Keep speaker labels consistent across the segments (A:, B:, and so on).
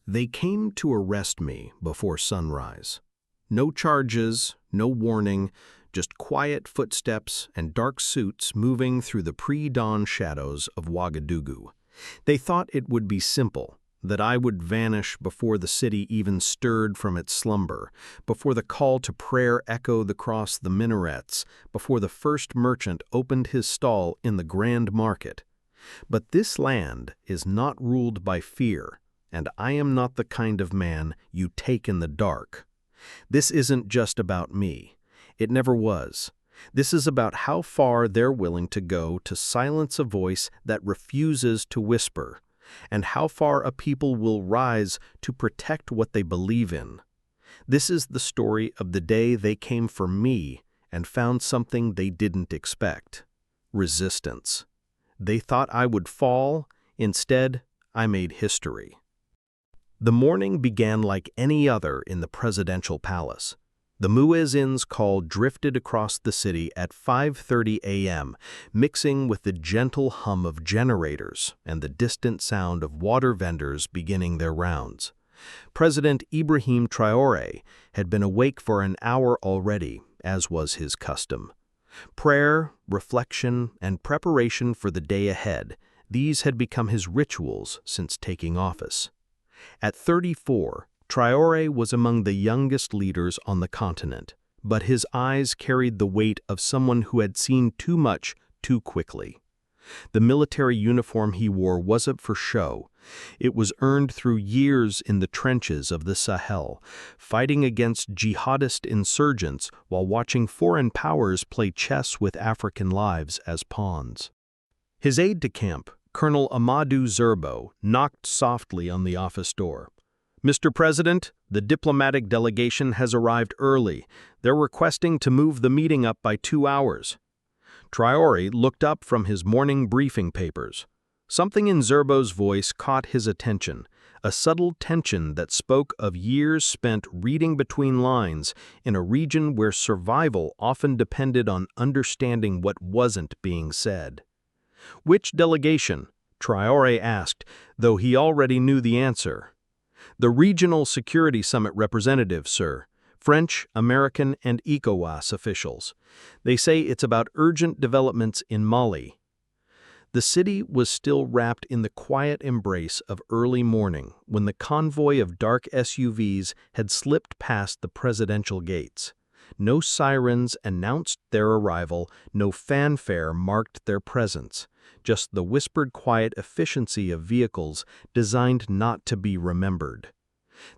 A: They came to arrest me before sunrise. No charges, no warning, just quiet footsteps and dark suits moving through the pre-dawn shadows of Ouagadougou. They thought it would be simple, that I would vanish before the city even stirred from its slumber, before the call to prayer echoed across the minarets, before the first merchant opened his stall in the grand market. But this land is not ruled by fear, and I am not the kind of man you take in the dark. This isn't just about me. It never was. This is about how far they're willing to go to silence a voice that refuses to whisper, and how far a people will rise to protect what they believe in. This is the story of the day they came for me and found something they didn't expect: resistance. They thought I would fall. Instead, I made history. The morning began like any other in the presidential palace. The muezzin's call drifted across the city at 5:30 a.m., mixing with the gentle hum of generators and the distant sound of water vendors beginning their rounds. President Ibrahim Traoré had been awake for an hour already, as was his custom. Prayer, reflection, and preparation for the day ahead, these had become his rituals since taking office. At 34, Traoré was among the youngest leaders on the continent, but his eyes carried the weight of someone who had seen too much too quickly. The military uniform he wore wasn't for show. It was earned through years in the trenches of the Sahel, fighting against jihadist insurgents while watching foreign powers play chess with African lives as pawns. His aide-de-camp, Colonel Amadou Zerbo, knocked softly on the office door. "Mr. President, the diplomatic delegation has arrived early. They're requesting to move the meeting up by 2 hours." Traoré looked up from his morning briefing papers. Something in Zerbo's voice caught his attention, a subtle tension that spoke of years spent reading between lines in a region where survival often depended on understanding what wasn't being said. "Which delegation?" Traoré asked, though he already knew the answer. "The Regional Security Summit representative, sir. French, American, and ECOWAS officials. They say it's about urgent developments in Mali." The city was still wrapped in the quiet embrace of early morning when the convoy of dark SUVs had slipped past the presidential gates. No sirens announced their arrival, no fanfare marked their presence, just the whispered quiet efficiency of vehicles designed not to be remembered.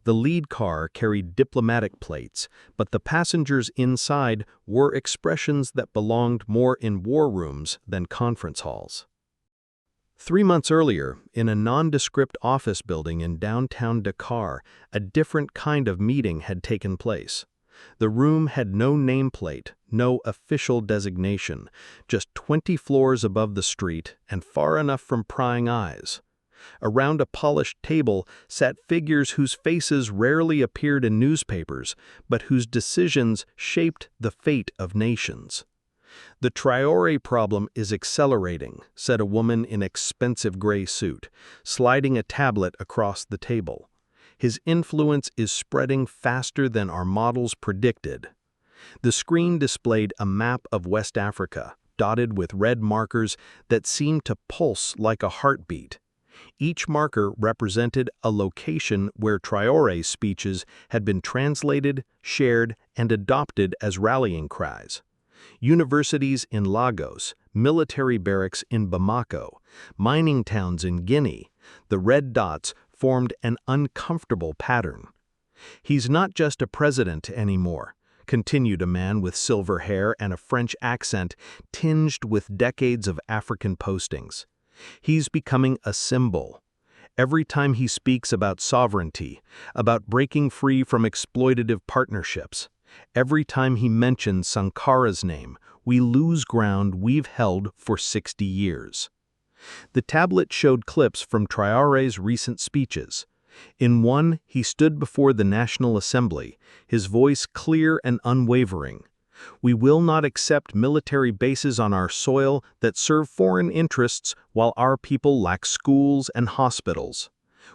A: The lead car carried diplomatic plates, but the passengers inside wore expressions that belonged more in war rooms than conference halls. 3 months earlier, in a nondescript office building in downtown Dakar, a different kind of meeting had taken place. The room had no nameplate, no official designation, just 20 floors above the street and far enough from prying eyes. Around a polished table sat figures whose faces rarely appeared in newspapers, but whose decisions shaped the fate of nations. "The Traoré problem is accelerating," said a woman in expensive gray suit, sliding a tablet across the table. "His influence is spreading faster than our models predicted." The screen displayed a map of West Africa, dotted with red markers that seemed to pulse like a heartbeat. Each marker represented a location where Traoré's speeches had been translated, shared, and adopted as rallying cries. Universities in Lagos, military barracks in Bamako, mining towns in Guinea, the red dots formed an uncomfortable pattern. "He's not just a president anymore," continued a man with silver hair and a French accent tinged with decades of African postings. "He's becoming a symbol. Every time he speaks about sovereignty, about breaking free from exploitative partnerships, every time he mentions Sankara's name, we lose ground we've held for 60 years. The tablet showed clips from Traoré's recent speeches. In one, he stood before the National Assembly, his voice clear and unwavering. "We will not accept military bases on our soil that serve foreign interests while our people lack schools and hospitals.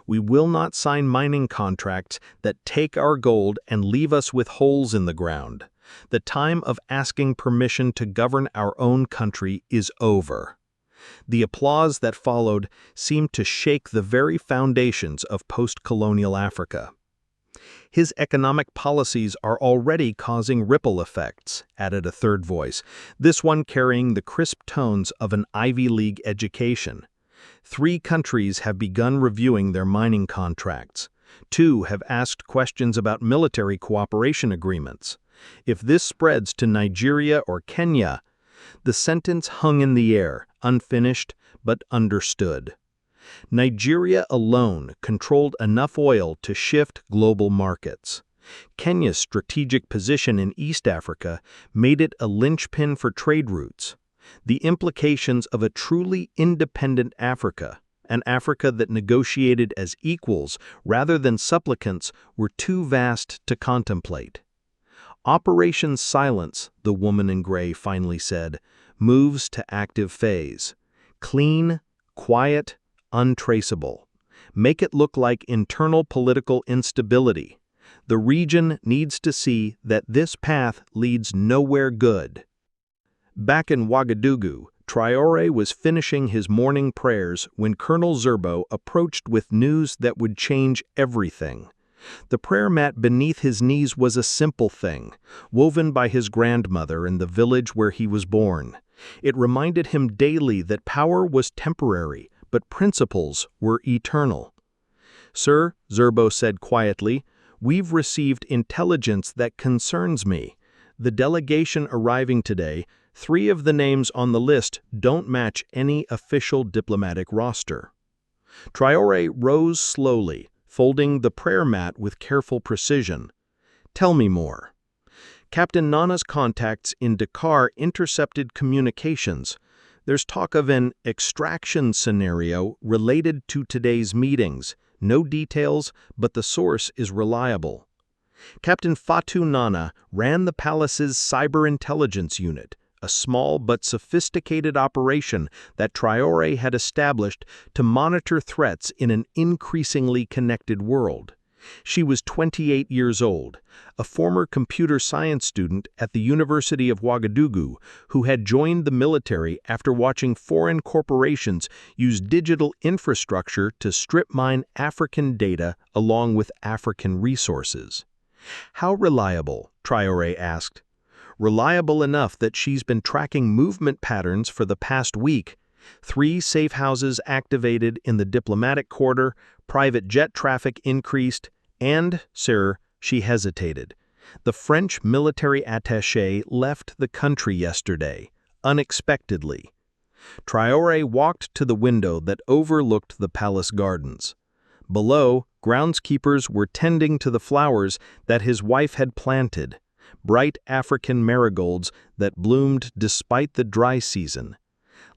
A: We will not sign mining contracts that take our gold and leave us with holes in the ground. The time of asking permission to govern our own country is over." The applause that followed seemed to shake the very foundations of post-colonial Africa. "His economic policies are already causing ripple effects," added a third voice, this one carrying the crisp tones of an Ivy League education. "3 countries have begun reviewing their mining contracts. 2 have asked questions about military cooperation agreements. If this spreads to Nigeria or Kenya—" The sentence hung in the air, unfinished but understood. Nigeria alone controlled enough oil to shift global markets. Kenya's strategic position in East Africa made it a linchpin for trade routes. The implications of a truly independent Africa, an Africa that negotiated as equals rather than supplicants, were too vast to contemplate. "Operation Silence," the woman in gray finally said, "moves to active phase. Clean, quiet, untraceable. Make it look like internal political instability. The region needs to see that this path leads nowhere good." Back in Ouagadougou, Traoré was finishing his morning prayers when Colonel Zerbo approached with news that would change everything. The prayer mat beneath his knees was a simple thing, woven by his grandmother in the village where he was born. It reminded him daily that power was temporary, but principles were eternal. "Sir," Zerbo said quietly, "we've received intelligence that concerns me. The delegation arriving today, 3 of the names on the list don't match any official diplomatic roster." Traoré rose slowly, folding the prayer mat with careful precision. "Tell me more." "Captain Nana's contacts in Dakar intercepted communications. There's talk of an extraction scenario related to today's meetings. No details, but the source is reliable. Captain Fatou Nana ran the palace's cyber intelligence unit, a small but sophisticated operation that Traoré had established to monitor threats in an increasingly connected world. She was 28 years old, a former computer science student at the University of Ouagadougou who had joined the military after watching foreign corporations use digital infrastructure to strip mine African data along with African resources. "How reliable?" Traoré asked. "Reliable enough that she's been tracking movement patterns for the past week. 3 safe houses activated in the diplomatic quarter, private jet traffic increased, and, sir," she hesitated, "the French military attaché left the country yesterday, unexpectedly." Traoré walked to the window that overlooked the palace gardens. Below, groundskeepers were tending to the flowers that his wife had planted, bright African marigolds that bloomed despite the dry season.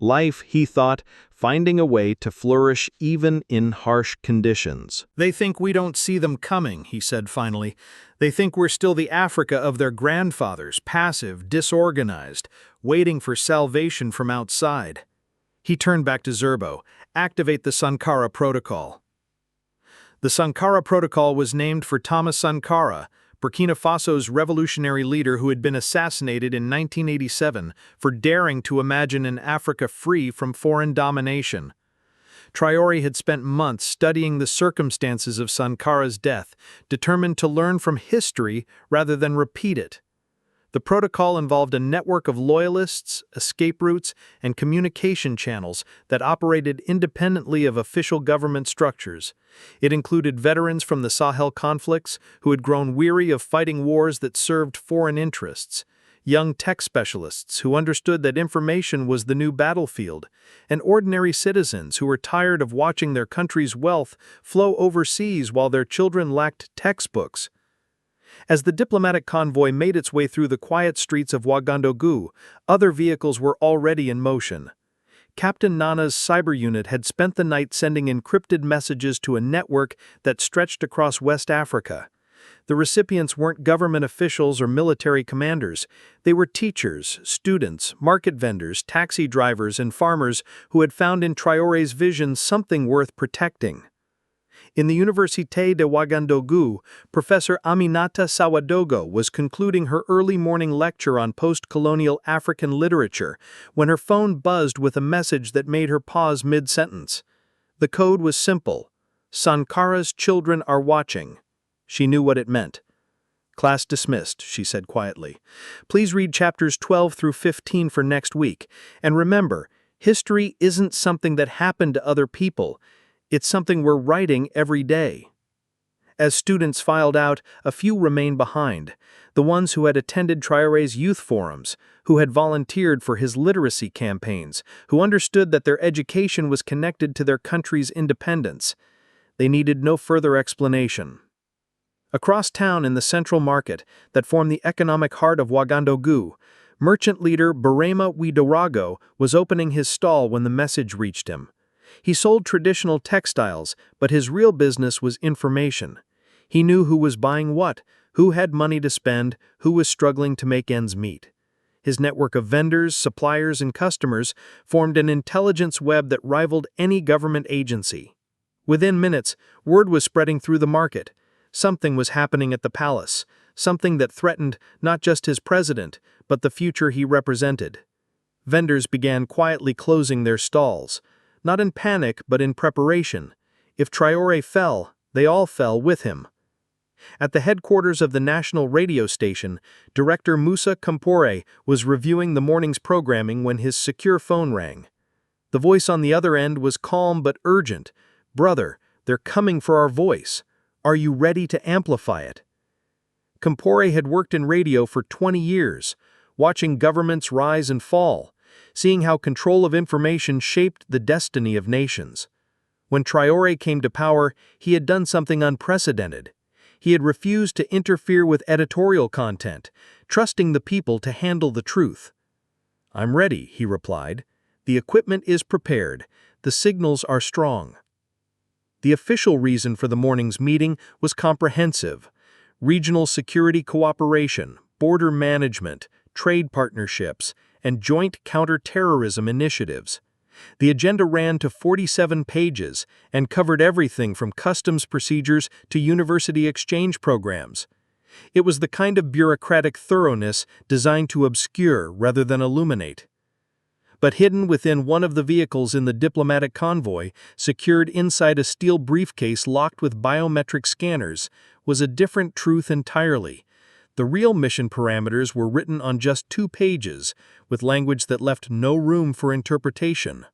A: Life, he thought, finding a way to flourish even in harsh conditions. "They think we don't see them coming," he said finally. "They think we're still the Africa of their grandfathers, passive, disorganized, waiting for salvation from outside." He turned back to Zerbo. "Activate the Sankara Protocol." The Sankara Protocol was named for Thomas Sankara, Burkina Faso's revolutionary leader who had been assassinated in 1987 for daring to imagine an Africa free from foreign domination. Traoré had spent months studying the circumstances of Sankara's death, determined to learn from history rather than repeat it. The protocol involved a network of loyalists, escape routes, and communication channels that operated independently of official government structures. It included veterans from the Sahel conflicts who had grown weary of fighting wars that served foreign interests, young tech specialists who understood that information was the new battlefield, and ordinary citizens who were tired of watching their country's wealth flow overseas while their children lacked textbooks. As the diplomatic convoy made its way through the quiet streets of Ouagadougou, other vehicles were already in motion. Captain Nana's cyber unit had spent the night sending encrypted messages to a network that stretched across West Africa. The recipients weren't government officials or military commanders. They were teachers, students, market vendors, taxi drivers, and farmers who had found in Traoré's vision something worth protecting. In the Université de Ouagadougou, Professor Aminata Sawadogo was concluding her early morning lecture on post-colonial African literature when her phone buzzed with a message that made her pause mid-sentence. The code was simple. Sankara's children are watching. She knew what it meant. Class dismissed, she said quietly. Please read chapters 12 through 15 for next week. And remember, history isn't something that happened to other people. It's something we're writing every day. As students filed out, a few remained behind. The ones who had attended Traoré's youth forums, who had volunteered for his literacy campaigns, who understood that their education was connected to their country's independence. They needed no further explanation. Across town in the central market that formed the economic heart of Ouagadougou, merchant leader Barema Ouedraogo was opening his stall when the message reached him. He sold traditional textiles, but his real business was information. He knew who was buying what, who had money to spend, who was struggling to make ends meet. His network of vendors, suppliers, and customers formed an intelligence web that rivaled any government agency. Within minutes, word was spreading through the market. Something was happening at the palace, something that threatened not just his president, but the future he represented. Vendors began quietly closing their stalls, not in panic but in preparation. If Traoré fell, they all fell with him. At the headquarters of the national radio station, director Moussa Compaoré was reviewing the morning's programming when his secure phone rang. The voice on the other end was calm but urgent. "Brother, they're coming for our voice. Are you ready to amplify it?" Compaoré had worked in radio for 20 years, watching governments rise and fall, seeing how control of information shaped the destiny of nations. When Traoré came to power, he had done something unprecedented. He had refused to interfere with editorial content, trusting the people to handle the truth. "I'm ready," he replied. "The equipment is prepared. The signals are strong." The official reason for the morning's meeting was comprehensive: regional security cooperation, border management, trade partnerships, and joint counter-terrorism initiatives. The agenda ran to 47 pages and covered everything from customs procedures to university exchange programs. It was the kind of bureaucratic thoroughness designed to obscure rather than illuminate. But hidden within one of the vehicles in the diplomatic convoy, secured inside a steel briefcase locked with biometric scanners, was a different truth entirely. The real mission parameters were written on just 2 pages, with language that left no room for interpretation.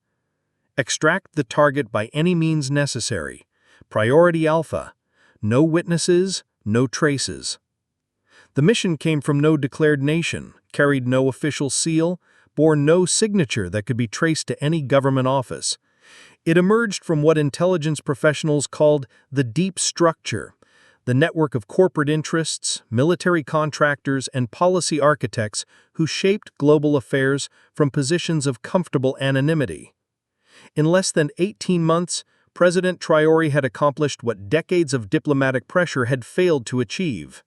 A: Extract the target by any means necessary. Priority Alpha. No witnesses, no traces. The mission came from no declared nation, carried no official seal, bore no signature that could be traced to any government office. It emerged from what intelligence professionals called the deep structure, the network of corporate interests, military contractors, and policy architects who shaped global affairs from positions of comfortable anonymity. In less than 18 months, President Traoré had accomplished what decades of diplomatic pressure had failed to achieve.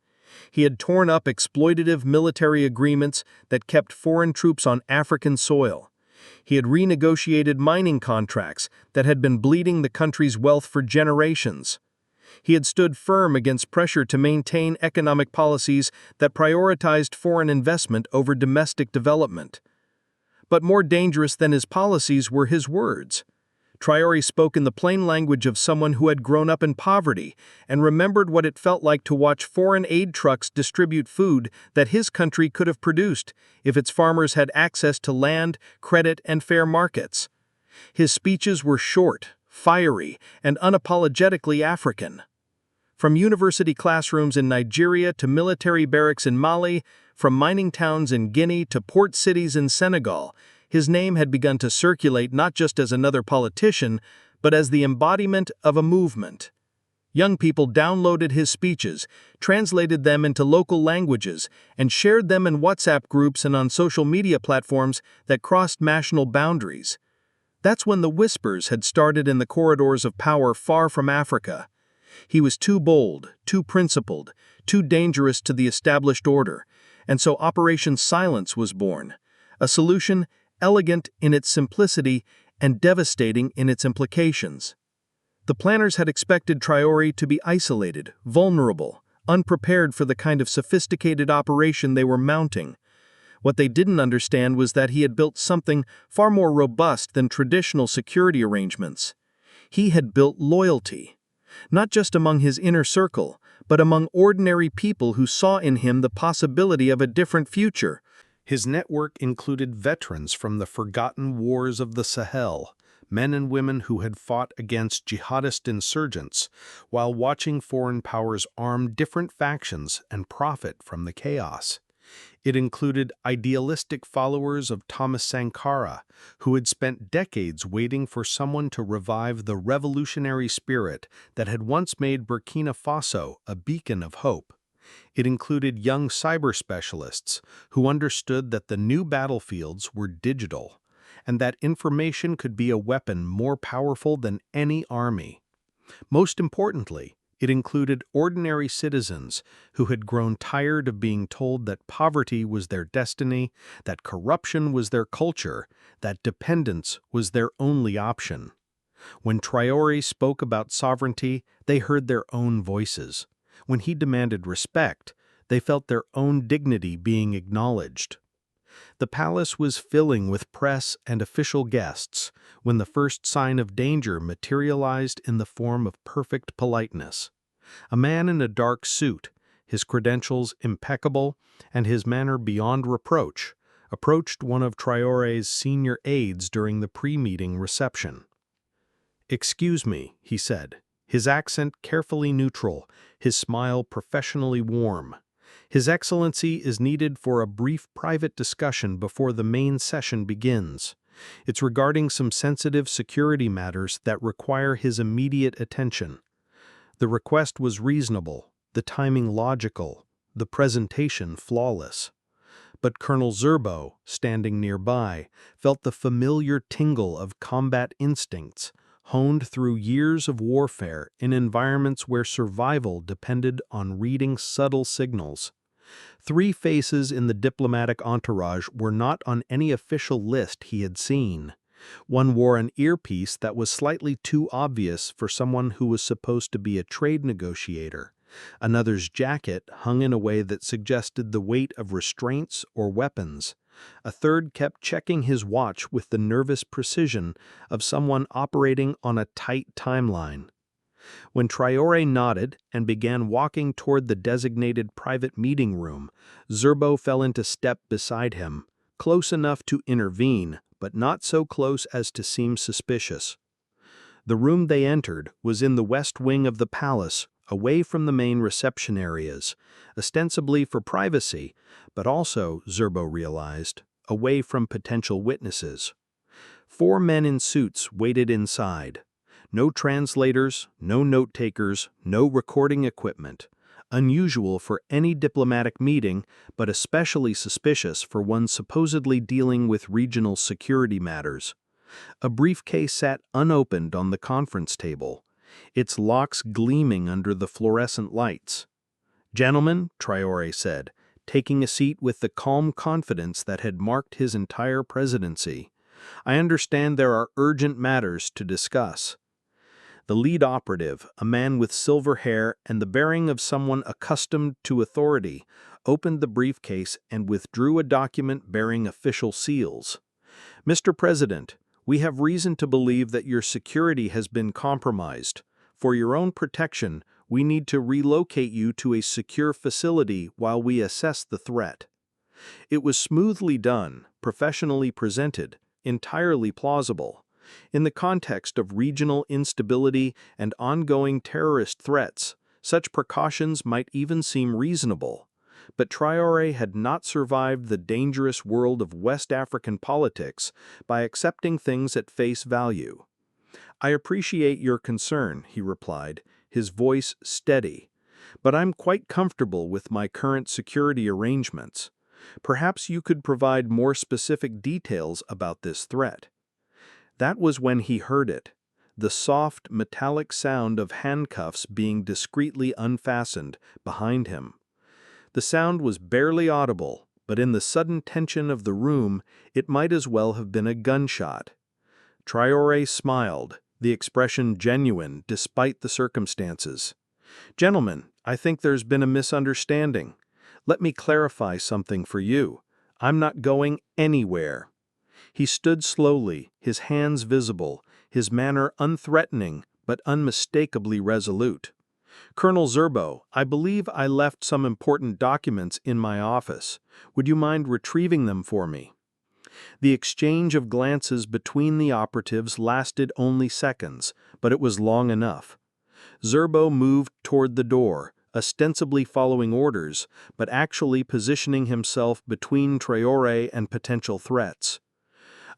A: He had torn up exploitative military agreements that kept foreign troops on African soil. He had renegotiated mining contracts that had been bleeding the country's wealth for generations. He had stood firm against pressure to maintain economic policies that prioritized foreign investment over domestic development. But more dangerous than his policies were his words. Traoré spoke in the plain language of someone who had grown up in poverty and remembered what it felt like to watch foreign aid trucks distribute food that his country could have produced if its farmers had access to land, credit, and fair markets. His speeches were short, fiery, and unapologetically African. From university classrooms in Nigeria to military barracks in Mali, from mining towns in Guinea to port cities in Senegal, his name had begun to circulate not just as another politician, but as the embodiment of a movement. Young people downloaded his speeches, translated them into local languages, and shared them in WhatsApp groups and on social media platforms that crossed national boundaries. That's when the whispers had started in the corridors of power far from Africa. He was too bold, too principled, too dangerous to the established order, and so Operation Silence was born, a solution elegant in its simplicity and devastating in its implications.
B: The planners had expected Traoré to be isolated, vulnerable, unprepared for the kind of sophisticated operation they were mounting. What they didn't understand was that he had built something far more robust than traditional security arrangements. He had built loyalty, not just among his inner circle, but among ordinary people who saw in him the possibility of a different future.
A: His network included veterans from the forgotten wars of the Sahel, men and women who had fought against jihadist insurgents, while watching foreign powers arm different factions and profit from the chaos. It included idealistic followers of Thomas Sankara, who had spent decades waiting for someone to revive the revolutionary spirit that had once made Burkina Faso a beacon of hope. It included young cyber specialists who understood that the new battlefields were digital, and that information could be a weapon more powerful than any army. Most importantly, it included ordinary citizens who had grown tired of being told that poverty was their destiny, that corruption was their culture, that dependence was their only option. When Traoré spoke about sovereignty, they heard their own voices. When he demanded respect, they felt their own dignity being acknowledged. The palace was filling with press and official guests when the first sign of danger materialized in the form of perfect politeness. A man in a dark suit, his credentials impeccable and his manner beyond reproach, approached one of Traoré's senior aides during the pre-meeting reception. "Excuse me," he said, his accent carefully neutral, his smile professionally warm. "His Excellency is needed for a brief private discussion before the main session begins. It's regarding some sensitive security matters that require his immediate attention." The request was reasonable, the timing logical, the presentation flawless. But Colonel Zerbo, standing nearby, felt the familiar tingle of combat instincts, honed through years of warfare in environments where survival depended on reading subtle signals. 3 faces in the diplomatic entourage were not on any official list he had seen. One wore an earpiece that was slightly too obvious for someone who was supposed to be a trade negotiator. Another's jacket hung in a way that suggested the weight of restraints or weapons. A third kept checking his watch with the nervous precision of someone operating on a tight timeline. When Traoré nodded and began walking toward the designated private meeting room, Zerbo fell into step beside him, close enough to intervene, but not so close as to seem suspicious. The room they entered was in the west wing of the palace, away from the main reception areas, ostensibly for privacy, but also, Zerbo realized, away from potential witnesses. 4 men in suits waited inside. No translators, no note-takers, no recording equipment. Unusual for any diplomatic meeting, but especially suspicious for one supposedly dealing with regional security matters. A briefcase sat unopened on the conference table, its locks gleaming under the fluorescent lights. "Gentlemen," Traoré said, taking a seat with the calm confidence that had marked his entire presidency, "I understand there are urgent matters to discuss." The lead operative, a man with silver hair and the bearing of someone accustomed to authority, opened the briefcase and withdrew a document bearing official seals. "Mr. President, we have reason to believe that your security has been compromised. For your own protection, we need to relocate you to a secure facility while we assess the threat." It was smoothly done, professionally presented, entirely plausible. In the context of regional instability and ongoing terrorist threats, such precautions might even seem reasonable. But Traoré had not survived the dangerous world of West African politics by accepting things at face value. "I appreciate your concern," he replied, his voice steady, "but I'm quite comfortable with my current security arrangements. Perhaps you could provide more specific details about this threat." That was when he heard it, the soft, metallic sound of handcuffs being discreetly unfastened behind him. The sound was barely audible, but in the sudden tension of the room, it might as well have been a gunshot. Traoré smiled,
B: the expression genuine despite the circumstances. "Gentlemen, I think there's been a misunderstanding. Let me clarify something for you. I'm not going anywhere." He stood slowly, his hands visible, his manner unthreatening but unmistakably resolute. "Colonel Zerbo, I believe I left some important documents in my office. Would you mind retrieving them for me?" The exchange of glances between the operatives lasted only seconds, but it was long enough. Zerbo moved toward the door, ostensibly following orders, but actually positioning himself between Traoré and potential threats.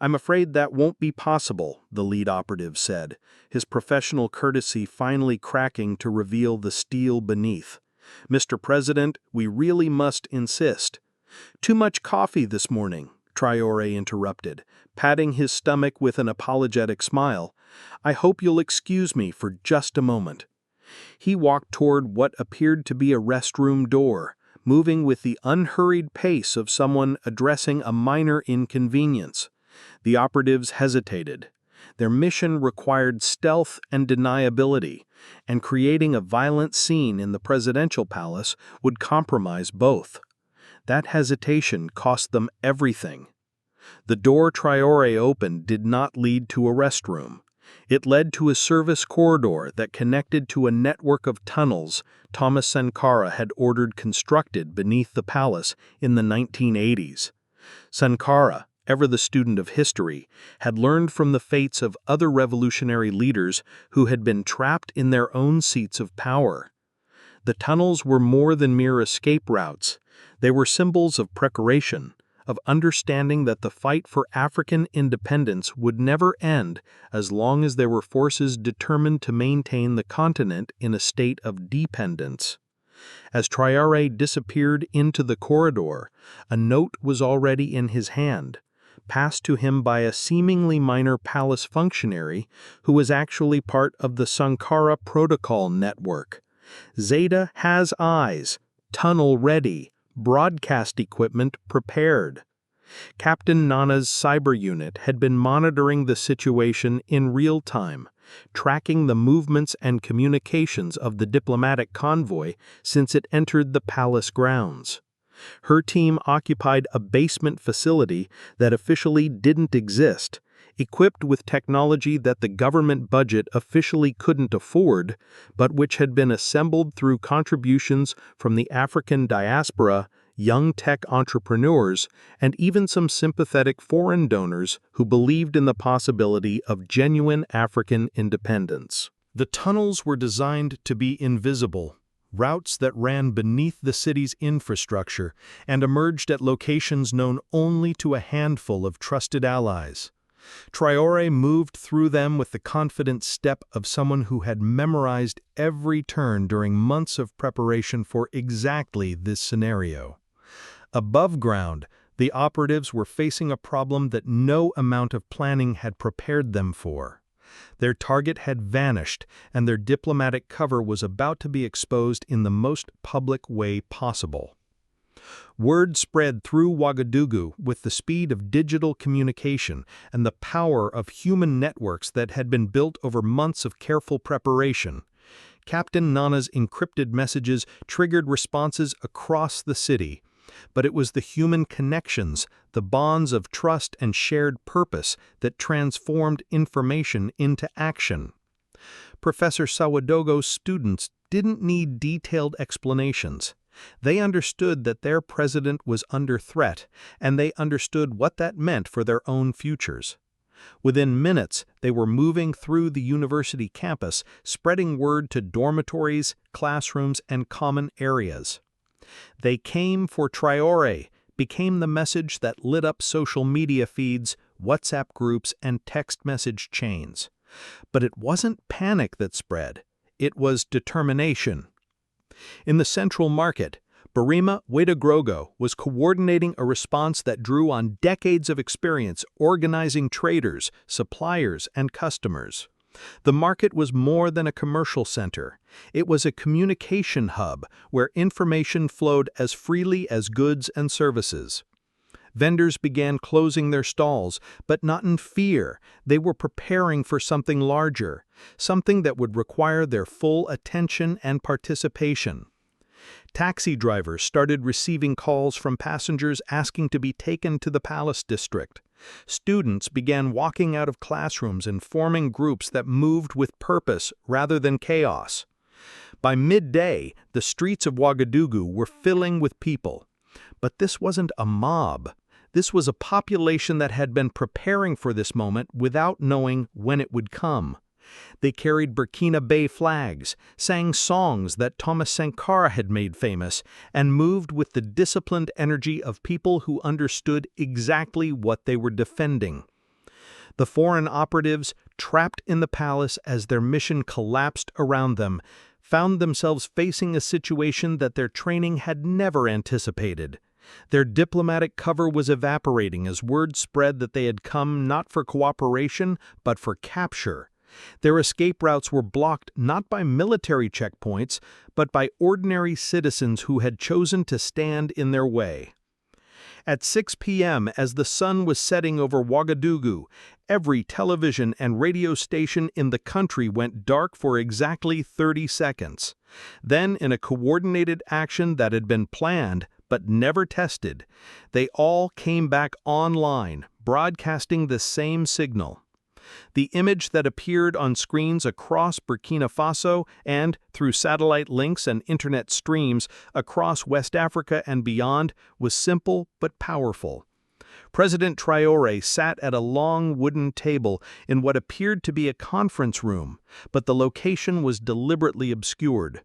B: "I'm afraid that won't be possible," the lead operative said, his professional courtesy finally cracking to reveal the steel beneath. "Mr. President, we really must insist." "Too much coffee this morning," Traoré interrupted, patting his stomach with an apologetic smile. "I hope you'll excuse me for just a moment." He walked toward what appeared to be a restroom door, moving with the unhurried pace of someone addressing a minor inconvenience. The operatives hesitated. Their mission required stealth and deniability, and creating a violent scene in the presidential palace would compromise both. That hesitation cost them everything. The door Traoré opened did not lead to a restroom. It led to a service corridor that connected to a network of tunnels Thomas Sankara had ordered constructed beneath the palace in the 1980s. Sankara, ever the student of history, had learned from the fates of other revolutionary leaders who had been trapped in their own seats of power. The tunnels were more than mere escape routes. They were symbols of preparation, of understanding that the fight for African independence would never end as long as there were forces determined to maintain the continent in a state of dependence. As Traoré disappeared into the corridor, a note was already in his hand, passed to him by a seemingly minor palace functionary who was actually part of the Sankara Protocol network. "Zeta has eyes, tunnel ready, broadcast equipment prepared." Captain Nana's cyber unit had been monitoring the situation in real time, tracking the movements and communications of the diplomatic convoy since it entered the palace grounds. Her team occupied a basement facility that officially didn't exist, equipped with technology that the government budget officially couldn't afford, but which had been assembled through contributions from the African diaspora, young tech entrepreneurs, and even some sympathetic foreign donors who believed in the possibility of genuine African independence. The tunnels were designed to be invisible, routes that ran beneath the city's infrastructure and emerged at locations known only to a handful of trusted allies. Traoré moved through them with the confident step of someone who had memorized every turn during months of preparation for exactly this scenario. Above ground, the operatives were facing a problem that no amount of planning had prepared them for. Their target had vanished, and their diplomatic cover was about to be exposed in the most public way possible. Word spread through Ouagadougou with the speed of digital communication and the power of human networks that had been built over months of careful preparation. Captain Nana's encrypted messages triggered responses across the city, but it was the human connections, the bonds of trust and shared purpose that transformed information into action. Professor Sawadogo's students didn't need detailed explanations. They understood that their president was under threat, and they understood what that meant for their own futures. Within minutes, they were moving through the university campus, spreading word to dormitories, classrooms, and common areas. "They came for Traoré" became the message that lit up social media feeds, WhatsApp groups, and text message chains. But it wasn't panic that spread. It was determination. In the central market, Ibrahim Traoré was coordinating a response that drew on decades of experience organizing traders, suppliers, and customers. The market was more than a commercial center. It was a communication hub where information flowed as freely as goods and services.
A: Vendors began closing their stalls, but not in fear. They were preparing for something larger, something that would require their full attention and participation. Taxi drivers started receiving calls from passengers asking to be taken to the Palace District. Students began walking out of classrooms and forming groups that moved with purpose rather than chaos. By midday, the streets of Ouagadougou were filling with people. But this wasn't a mob. This was a population that had been preparing for this moment without knowing when it would come. They carried Burkina Faso flags, sang songs that Thomas Sankara had made famous, and moved with the disciplined energy of people who understood exactly what they were defending. The foreign operatives, trapped in the palace as their mission collapsed around them, found themselves facing a situation that their training had never anticipated. Their diplomatic cover was evaporating as word spread that they had come not for cooperation, but for capture. Their escape routes were blocked not by military checkpoints, but by ordinary citizens who had chosen to stand in their way. At 6 p.m., as the sun was setting over Ouagadougou, every television and radio station in the country went dark for exactly 30 seconds. Then, in a coordinated action that had been planned but never tested, they all came back online, broadcasting the same signal. The image that appeared on screens across Burkina Faso and, through satellite links and internet streams, across West Africa and beyond was simple but powerful. President Traoré sat at a long wooden table in what appeared to be a conference room, but the location was deliberately obscured.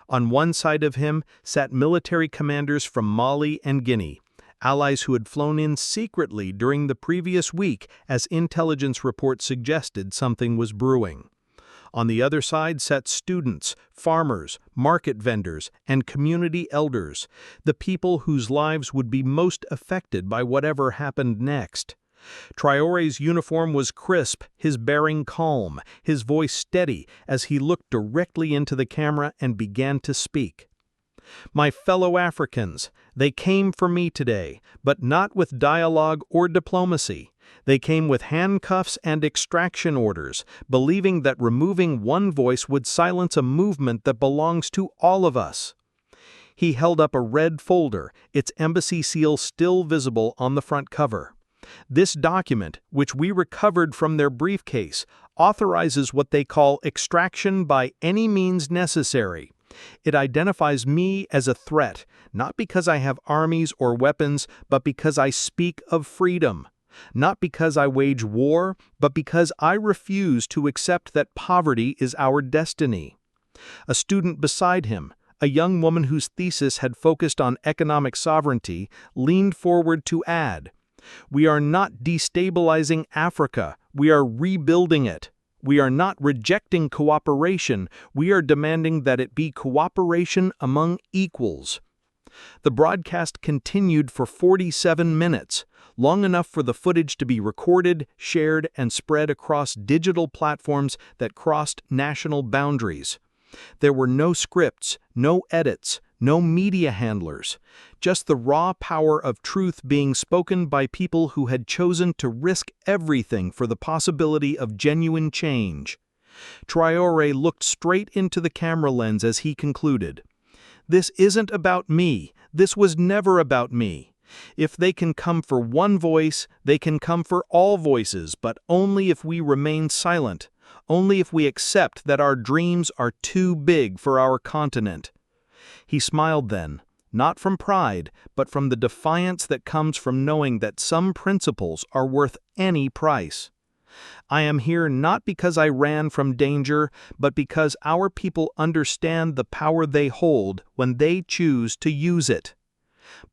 A: On one side of him sat military commanders from Mali and Guinea, allies who had flown in secretly during the previous week as intelligence reports suggested something was brewing. On the other side sat students, farmers, market vendors, and community elders, the people whose lives would be most affected by whatever happened next. Traoré's uniform was crisp, his bearing calm, his voice steady as he looked directly into the camera and began to speak. My fellow Africans, they came for me today, but not with dialogue or diplomacy. They came with handcuffs and extraction orders, believing that removing one voice would silence a movement that belongs to all of us. He held up a red folder, its embassy seal still visible on the front cover. This document, which we recovered from their briefcase, authorizes what they call extraction by any means necessary. It identifies me as a threat, not because I have armies or weapons, but because I speak of freedom. Not because I wage war, but because I refuse to accept that poverty is our destiny. A student beside him, a young woman whose thesis had focused on economic sovereignty, leaned forward to add, "We are not destabilizing Africa, we are rebuilding it. We are not rejecting cooperation, we are demanding that it be cooperation among equals." The broadcast continued for 47 minutes, long enough for the footage to be recorded, shared, and spread across digital platforms that crossed national boundaries. There were no scripts, no edits, no media handlers, just the raw power of truth being spoken by people who had chosen to risk everything for the possibility of genuine change. Traoré looked straight into the camera lens as he concluded, "This isn't about me. This was never about me. If they can come for one voice, they can come for all voices, but only if we remain silent, only if we accept that our dreams are too big for our continent." He smiled then, not from pride, but from the defiance that comes from knowing that some principles are worth any price. "I am here not because I ran from danger, but because our people understand the power they hold when they choose to use it."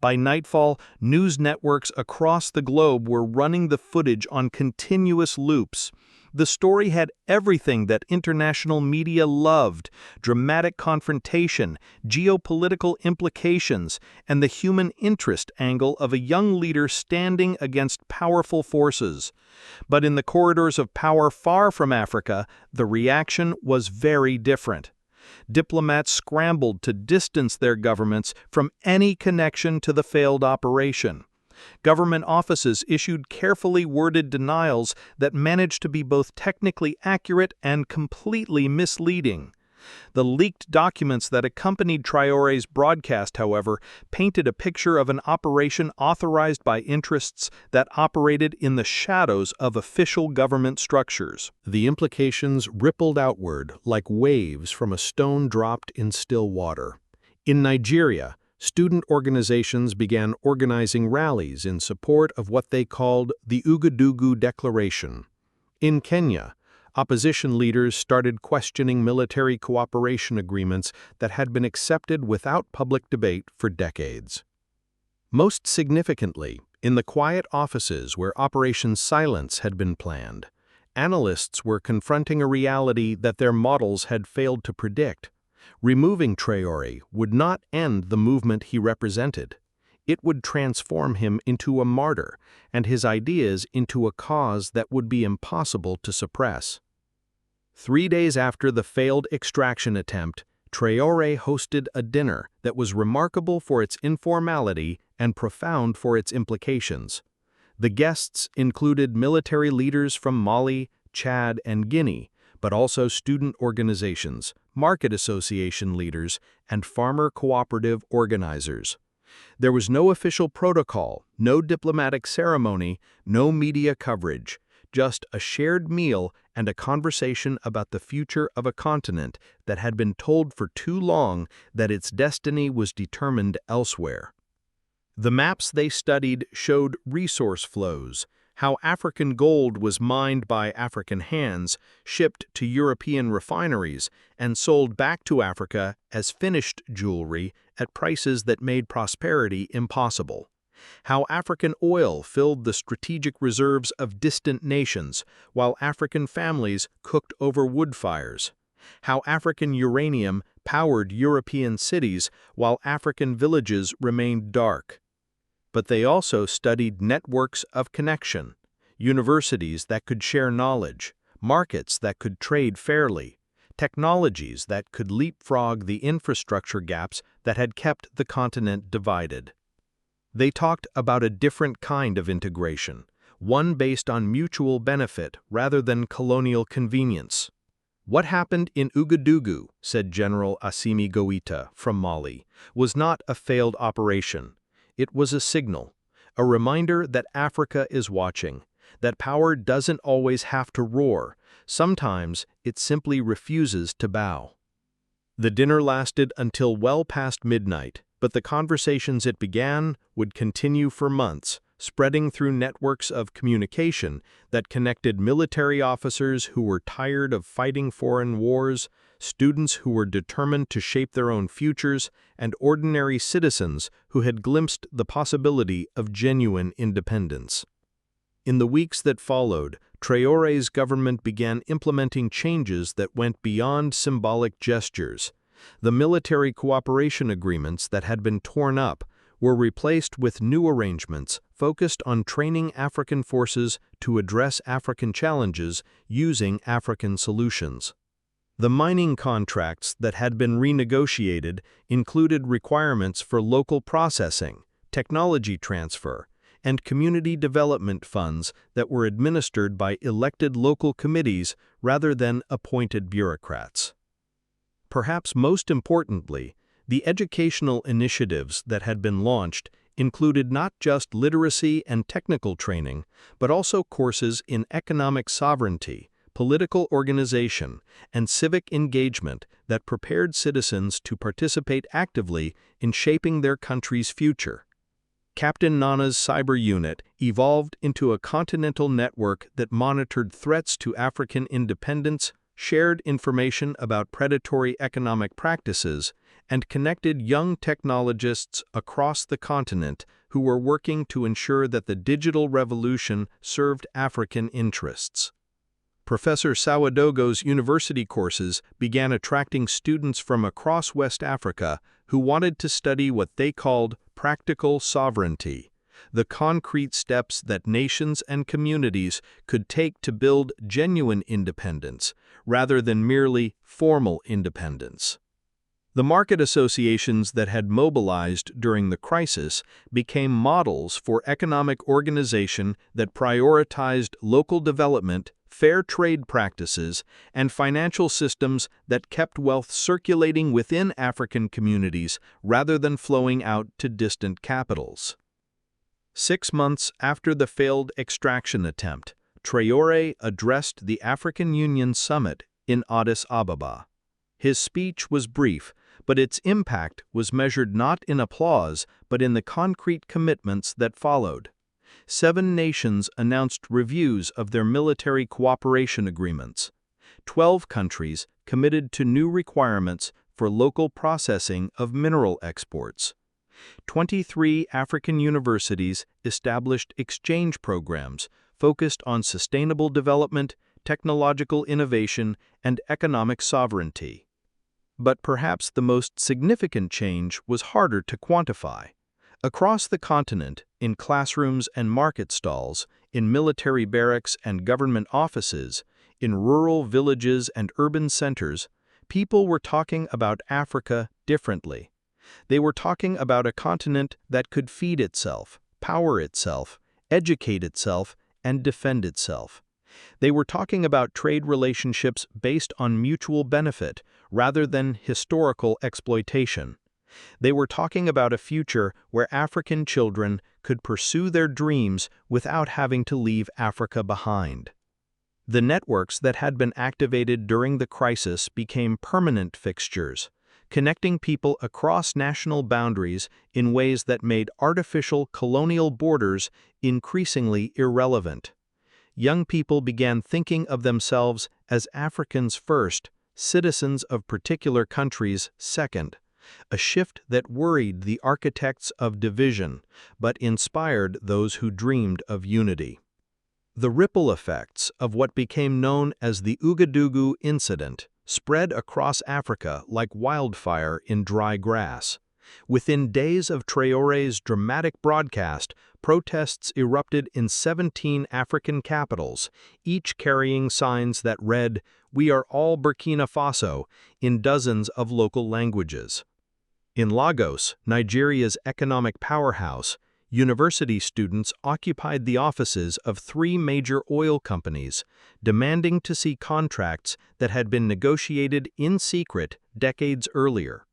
A: By nightfall, news networks across the globe were running the footage on continuous loops. The story had everything that international media loved: dramatic confrontation, geopolitical implications, and the human interest angle of a young leader standing against powerful forces. But in the corridors of power far from Africa, the reaction was very different. Diplomats scrambled to distance their governments from any connection to the failed operation.
B: Government offices issued carefully worded denials that managed to be both technically accurate and completely misleading. The leaked documents that accompanied Traoré's broadcast, however, painted a picture of an operation authorized by interests that operated in the shadows of official government structures.
A: The implications rippled outward like waves from a stone dropped in still water. In Nigeria, student organizations began organizing rallies in support of what they called the Ouagadougou Declaration. In Kenya, opposition leaders started questioning military cooperation agreements that had been accepted without public debate for decades. Most significantly, in the quiet offices where Operation Silence had been planned, analysts were confronting a reality that their models had failed to predict. Removing Traoré would not end the movement he represented. It would transform him into a martyr and his ideas into a cause that would be impossible to suppress. 3 days after the failed extraction attempt, Traoré hosted a dinner that was remarkable for its informality and profound for its implications. The guests included military leaders from Mali, Chad, and Guinea, but also student organizations, market association leaders, and farmer cooperative organizers. There was no official protocol, no diplomatic ceremony, no media coverage, just a shared meal and a conversation about the future of a continent that had been told for too long that its destiny was determined elsewhere. The maps they studied showed resource flows, how African gold was mined by African hands, shipped to European refineries, and sold back to Africa as finished jewelry at prices that made prosperity impossible. How African oil filled the strategic reserves of distant nations, while African families cooked over wood fires. How African uranium powered European cities, while African villages remained dark. But they also studied networks of connection, universities that could share knowledge, markets that could trade fairly, technologies that could leapfrog the infrastructure gaps that had kept the continent divided. They talked about a different kind of integration, one based on mutual benefit rather than colonial convenience. What happened in Ouagadougou, said General Assimi Goïta from Mali, was not a failed operation. It was a signal, a reminder that Africa is watching, that power doesn't always have to roar, sometimes it simply refuses to bow. The dinner lasted until well past midnight, but the conversations it began would continue for months, spreading through networks of communication that connected military officers who were tired of fighting foreign wars, students who were determined to shape their own futures, and ordinary citizens who had glimpsed the possibility of genuine independence. In the weeks that followed, Traoré's government began implementing changes that went beyond symbolic gestures. The military cooperation agreements that had been torn up were replaced with new arrangements focused on training African forces to address African challenges using African solutions. The mining contracts that had been renegotiated included requirements for local processing, technology transfer, and community development funds that were administered by elected local committees rather than appointed bureaucrats. Perhaps most importantly, the educational initiatives that had been launched included not just literacy and technical training, but also courses in economic sovereignty, political organization, and civic engagement that prepared citizens to participate actively in shaping their country's future. Captain Nana's cyber unit evolved into a continental network that monitored threats to African independence, shared information about predatory economic practices, and connected young technologists across the continent who were working to ensure that the digital revolution served African interests. Professor Sawadogo's university courses began attracting students from across West Africa who wanted to study what they called practical sovereignty, the concrete steps that nations and communities could take to build genuine independence, rather than merely formal independence.
B: The market associations that had mobilized during the crisis became models for economic organization that prioritized local development, fair trade practices, and financial systems that kept wealth circulating within African communities rather than flowing out to distant capitals. 6 months after the failed extraction attempt, Traoré addressed the African Union Summit in Addis Ababa. His speech was brief, but its impact was measured not in applause but in the concrete commitments that followed. 7 nations announced reviews of their military cooperation agreements. 12 countries committed to new requirements for local processing of mineral exports. 23 African universities established exchange programs focused on sustainable development, technological innovation, and economic sovereignty. But perhaps the most significant change was harder to quantify. Across the continent, in classrooms and market stalls, in military barracks and government offices, in rural villages and urban centers, people were talking about Africa differently. They were talking about a continent that could feed itself, power itself, educate itself, and defend itself. They were talking about trade relationships based on mutual benefit rather than historical exploitation. They were talking about a future where African children could pursue their dreams without having to leave Africa behind. The networks that had been activated during the crisis became permanent fixtures, connecting people across national boundaries in ways that made artificial colonial borders increasingly irrelevant. Young people began thinking of themselves as Africans first, citizens of particular countries second, a shift that worried the architects of division, but inspired those who dreamed of unity. The ripple effects of what became known as the Ouagadougou incident spread across Africa like wildfire in dry grass. Within days of Traoré's dramatic broadcast, protests erupted in 17 African capitals, each carrying signs that read, "We are all Burkina Faso," in dozens of local languages. In Lagos, Nigeria's economic powerhouse, university students occupied the offices of 3 major oil companies, demanding to see contracts that had been negotiated in secret decades earlier.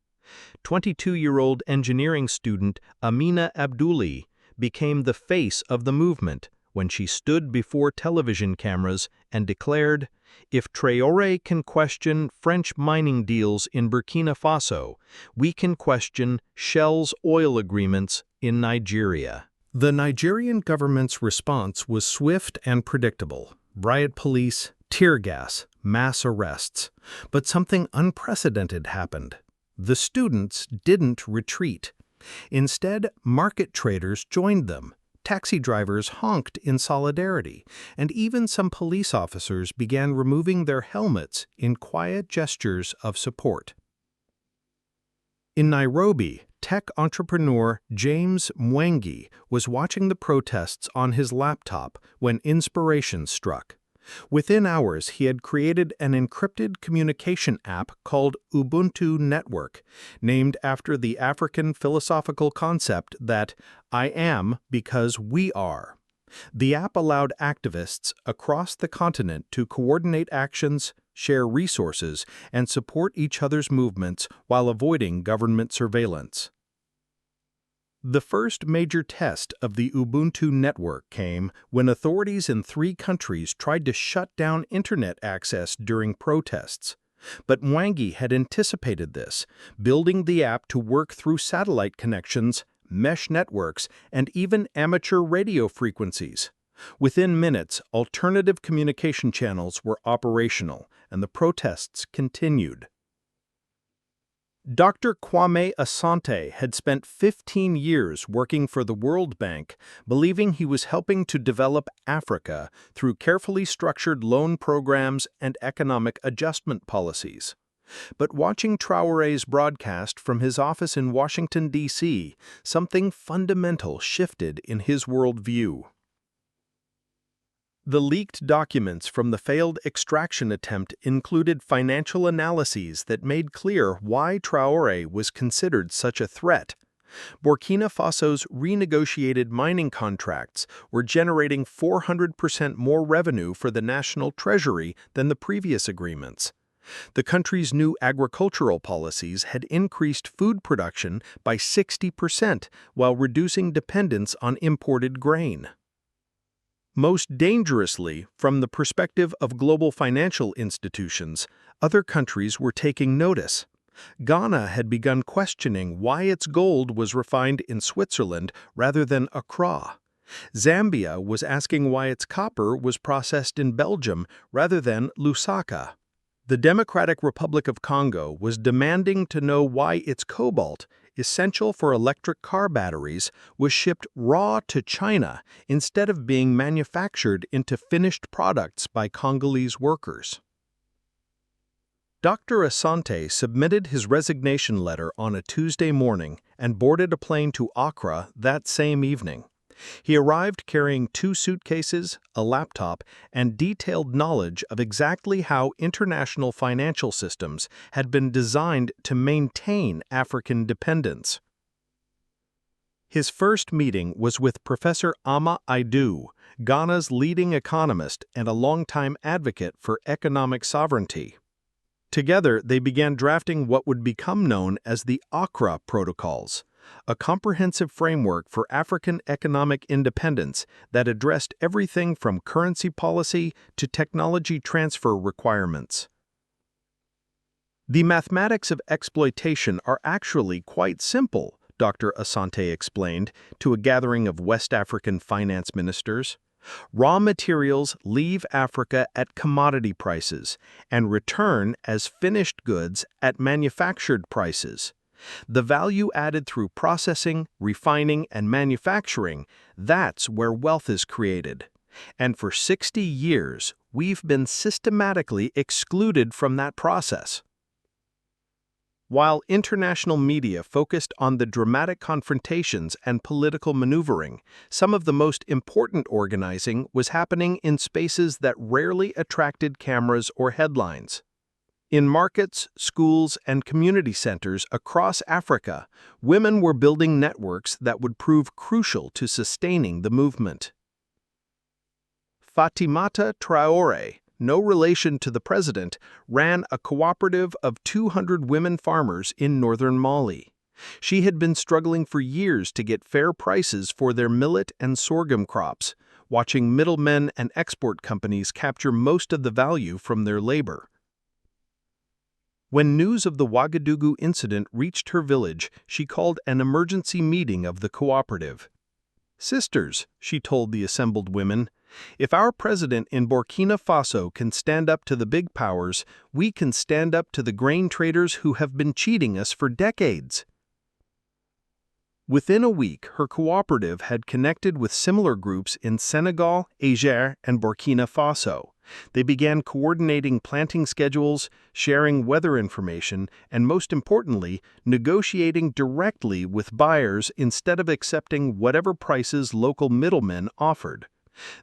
B: 22-year-old engineering student Amina Abdouli became the face of the movement when she stood before television cameras and declared, "If Traoré can question French mining deals in Burkina Faso, we can question Shell's oil agreements in Nigeria." The Nigerian government's response was swift and predictable: riot police, tear gas, mass arrests. But something unprecedented happened. The students didn't retreat. Instead, market traders joined them. Taxi drivers honked in solidarity, and even some police officers began removing their helmets in quiet gestures of support. In Nairobi, tech entrepreneur James Mwangi was watching the protests on his laptop when inspiration struck. Within hours, he had created an encrypted communication app called Ubuntu Network, named after the African philosophical concept that I am because we are. The app allowed activists across the continent to coordinate actions, share resources, and support each other's movements while avoiding government surveillance. The first major test of the Ubuntu network came when authorities in 3 countries tried to shut down internet access during protests. But Mwangi had anticipated this, building the app to work through satellite connections, mesh networks, and even amateur radio frequencies. Within minutes, alternative communication channels were operational, and the protests continued. Dr. Kwame Asante had spent 15 years working for the World Bank, believing he was helping to develop Africa through carefully structured loan programs and economic adjustment policies. But watching Traoré's broadcast from his office in Washington, D.C., something fundamental shifted in his worldview. The leaked documents from the failed extraction attempt included financial analyses that made clear why Traoré was considered such a threat. Burkina Faso's renegotiated mining contracts were generating 400% more revenue for the national treasury than the previous agreements. The country's new agricultural policies had increased food production by 60% while reducing dependence on imported grain. Most dangerously, from the perspective of global financial institutions, other countries were taking notice. Ghana had begun questioning why its gold was refined in Switzerland rather than Accra. Zambia was asking why its copper was processed in Belgium rather than Lusaka. The Democratic Republic of Congo was demanding to know why its cobalt, essential for electric car batteries, was shipped raw to China instead of being manufactured into finished products by Congolese workers. Dr. Asante submitted his resignation letter on a Tuesday morning and boarded a plane to Accra that same evening. He arrived carrying 2 suitcases, a laptop, and detailed knowledge of exactly how international financial systems had been designed to maintain African dependence. His first meeting was with Professor Ama Aidu, Ghana's leading economist and a longtime advocate for economic sovereignty. Together, they began drafting what would become known as the Accra Protocols, a comprehensive framework for African economic independence that addressed everything from currency policy to technology transfer requirements. The mathematics of exploitation are actually quite simple, Dr. Asante explained to a gathering of West African finance ministers. Raw materials leave Africa at commodity prices and return as finished goods at manufactured prices. The value added through processing, refining, and manufacturing, that's where wealth is created. And for 60 years, we've been systematically excluded from that process. While international media focused on the dramatic confrontations and political maneuvering, some of the most important organizing was happening in spaces that rarely attracted cameras or headlines. In markets, schools, and community centers across Africa, women were building networks that would prove crucial to sustaining the movement. Fatimata Traore, no relation to the president, ran a cooperative of 200 women farmers in northern Mali. She had been struggling for years to get fair prices for their millet and sorghum crops, watching middlemen and export companies capture most of the value from their labor. When news of the Ouagadougou incident reached her village, she called an emergency meeting of the cooperative. "Sisters," she told the assembled women, "if our president in Burkina Faso can stand up to the big powers, we can stand up to the grain traders who have been cheating us for decades." Within a week, her cooperative had connected with similar groups in Senegal, Niger, and Burkina Faso. They began coordinating planting schedules, sharing weather information, and most importantly, negotiating directly with buyers instead of accepting whatever prices local middlemen offered.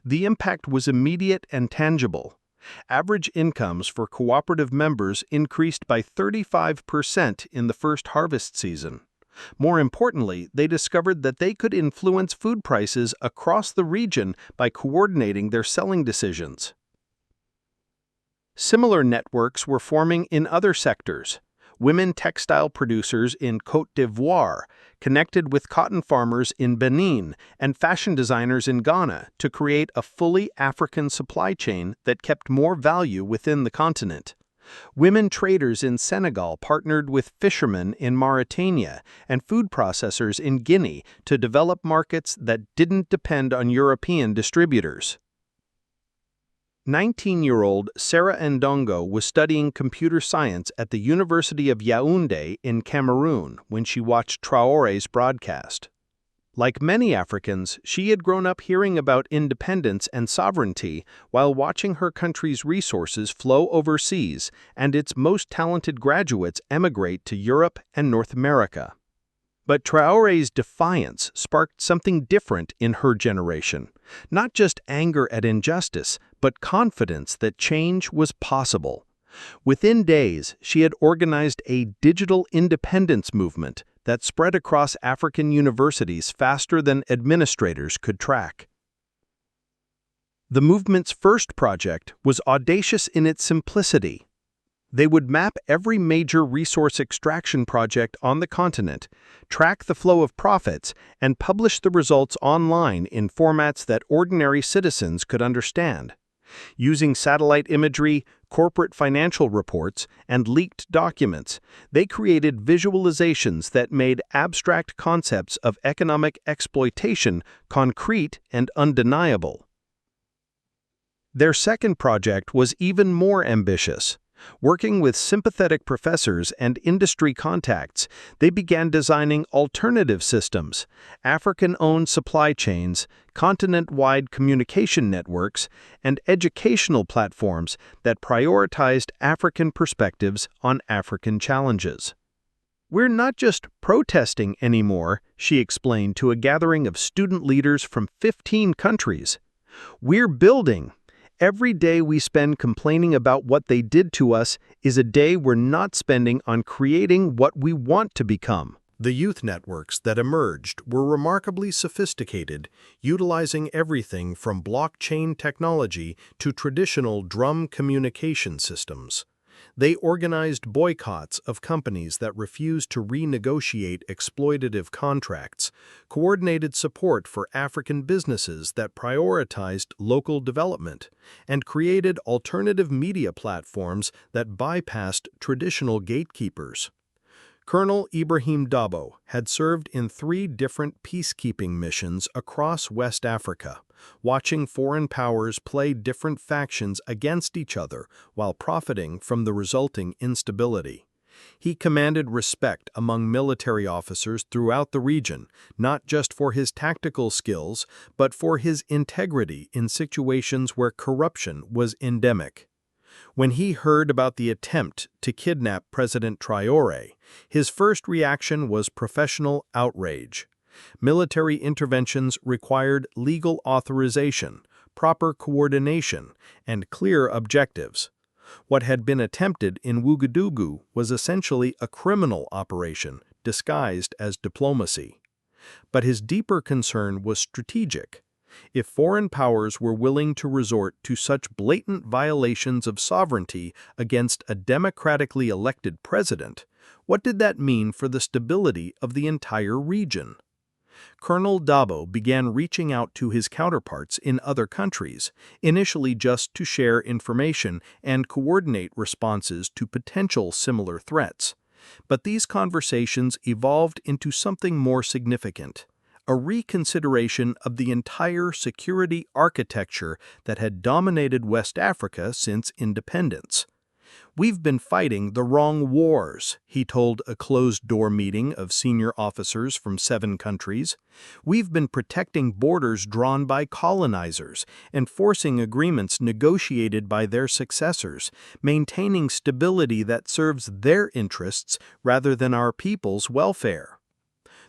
B: The impact was immediate and tangible. Average incomes for cooperative members increased by 35% in the first harvest season. More importantly, they discovered that they could influence food prices across the region by coordinating their selling decisions. Similar networks were forming in other sectors. Women textile producers in Côte d'Ivoire connected with cotton farmers in Benin and fashion designers in Ghana to create a fully African supply chain that kept more value within the continent. Women traders in Senegal partnered with fishermen in Mauritania and food processors in Guinea to develop markets that didn't depend on European distributors. 19-year-old Sarah Ndongo was studying computer science at the University of Yaoundé in Cameroon when she watched Traoré's broadcast. Like many Africans, she had grown up hearing about independence and sovereignty while watching her country's resources flow overseas and its most talented graduates emigrate to Europe and North America.
A: But Traoré's defiance sparked something different in her generation. Not just anger at injustice, but confidence that change was possible. Within days, she had organized a digital independence movement that spread across African universities faster than administrators could track. The movement's first project was audacious in its simplicity. They would map every major resource extraction project on the continent, track the flow of profits, and publish the results online in formats that ordinary citizens could understand. Using satellite imagery, corporate financial reports, and leaked documents, they created visualizations that made abstract concepts of economic exploitation concrete and undeniable. Their second project was even more ambitious. Working with sympathetic professors and industry contacts, they began designing alternative systems, African-owned supply chains, continent-wide communication networks, and educational platforms that prioritized African perspectives on African challenges. "We're not just protesting anymore," she explained to a gathering of student leaders from 15 countries. "We're building. Every day we spend complaining about what they did to us is a day we're not spending on creating what we want to become."
B: The youth networks that emerged were remarkably sophisticated, utilizing everything from blockchain technology to traditional drum communication systems. They organized boycotts of companies that refused to renegotiate exploitative contracts, coordinated support for African businesses that prioritized local development, and created alternative media platforms that bypassed traditional gatekeepers. Colonel Ibrahim Traoré had served in 3 different peacekeeping missions across West Africa, watching foreign powers play different factions against each other while profiting from the resulting instability. He commanded respect among military officers throughout the region, not just for his tactical skills, but for his integrity in situations where corruption was endemic. When he heard about the attempt to kidnap President Traoré, his first reaction was professional outrage. Military interventions required legal authorization, proper coordination, and clear objectives. What had been attempted in Ouagadougou was essentially a criminal operation disguised as diplomacy. But his deeper concern was strategic. If foreign powers were willing to resort to such blatant violations of sovereignty against a democratically elected president, what did that mean for the stability of the entire region? Colonel Traoré began reaching out to his counterparts in other countries, initially just to share information and coordinate responses to potential similar threats. But these conversations evolved into something more significant: a reconsideration of the entire security architecture that had dominated West Africa since independence. "We've been fighting the wrong wars," he told a closed-door meeting of senior officers from 7 countries. "We've been protecting borders drawn by colonizers, enforcing agreements negotiated by their successors, maintaining stability that serves their interests rather than our people's welfare."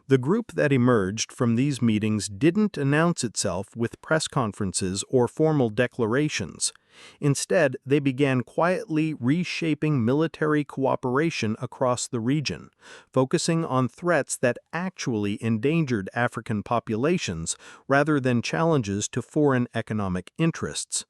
B: The group that emerged from these meetings didn't announce itself with press conferences or formal declarations. Instead, they began quietly reshaping military cooperation across the region, focusing on threats that actually endangered African populations rather than challenges to foreign economic interests.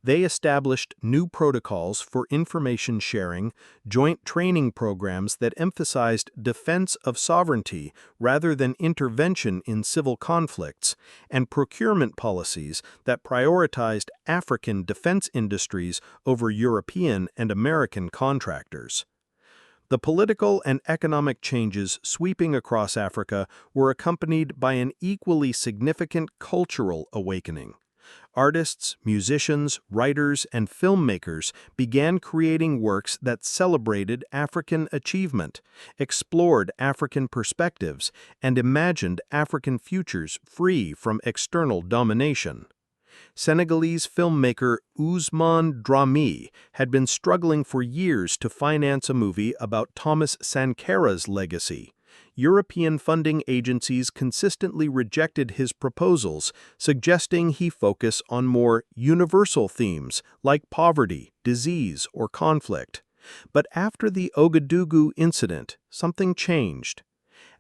B: They established new protocols for information sharing, joint training programs that emphasized defense of sovereignty rather than intervention in civil conflicts, and procurement policies that prioritized African defense industries over European and American contractors. The political and economic changes sweeping across Africa were accompanied by an equally significant cultural awakening. Artists, musicians, writers, and filmmakers began creating works that celebrated African achievement, explored African perspectives, and imagined African futures free from external domination. Senegalese filmmaker Ousmane Dramé had been struggling for years to finance a movie about Thomas Sankara's legacy.
A: European funding agencies consistently rejected his proposals, suggesting he focus on more universal themes like poverty, disease, or conflict. But after the Ouagadougou incident, something changed.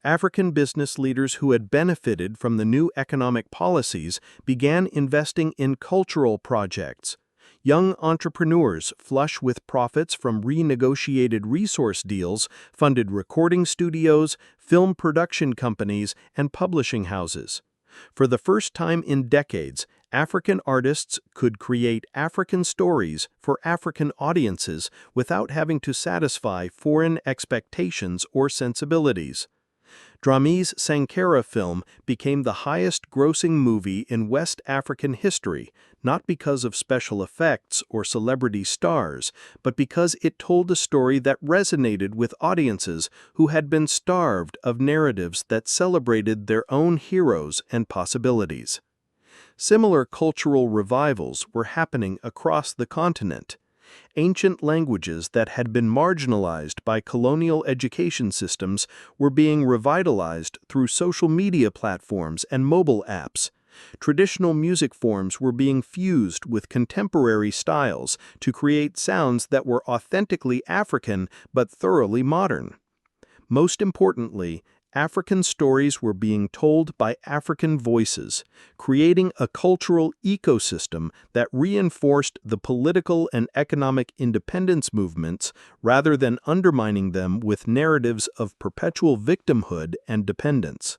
A: African business leaders who had benefited from the new economic policies began investing in cultural projects. Young entrepreneurs, flush with profits from renegotiated resource deals, funded recording studios, film production companies, and publishing houses. For the first time in decades, African artists could create African stories for African audiences without having to satisfy foreign expectations or sensibilities. Dramé's Sankara film became the highest-grossing movie in West African history, not because of special effects or celebrity stars, but because it told a story that resonated with audiences who had been starved of narratives that celebrated their own heroes and possibilities. Similar cultural revivals were happening across the continent. Ancient languages that had been marginalized by colonial education systems were being revitalized through social media platforms and mobile apps. Traditional music forms were being fused with contemporary styles to create sounds that were authentically African but thoroughly modern. Most importantly, African stories were being told by African voices, creating a cultural ecosystem that reinforced the political and economic independence movements rather than undermining them with narratives of perpetual victimhood and dependence.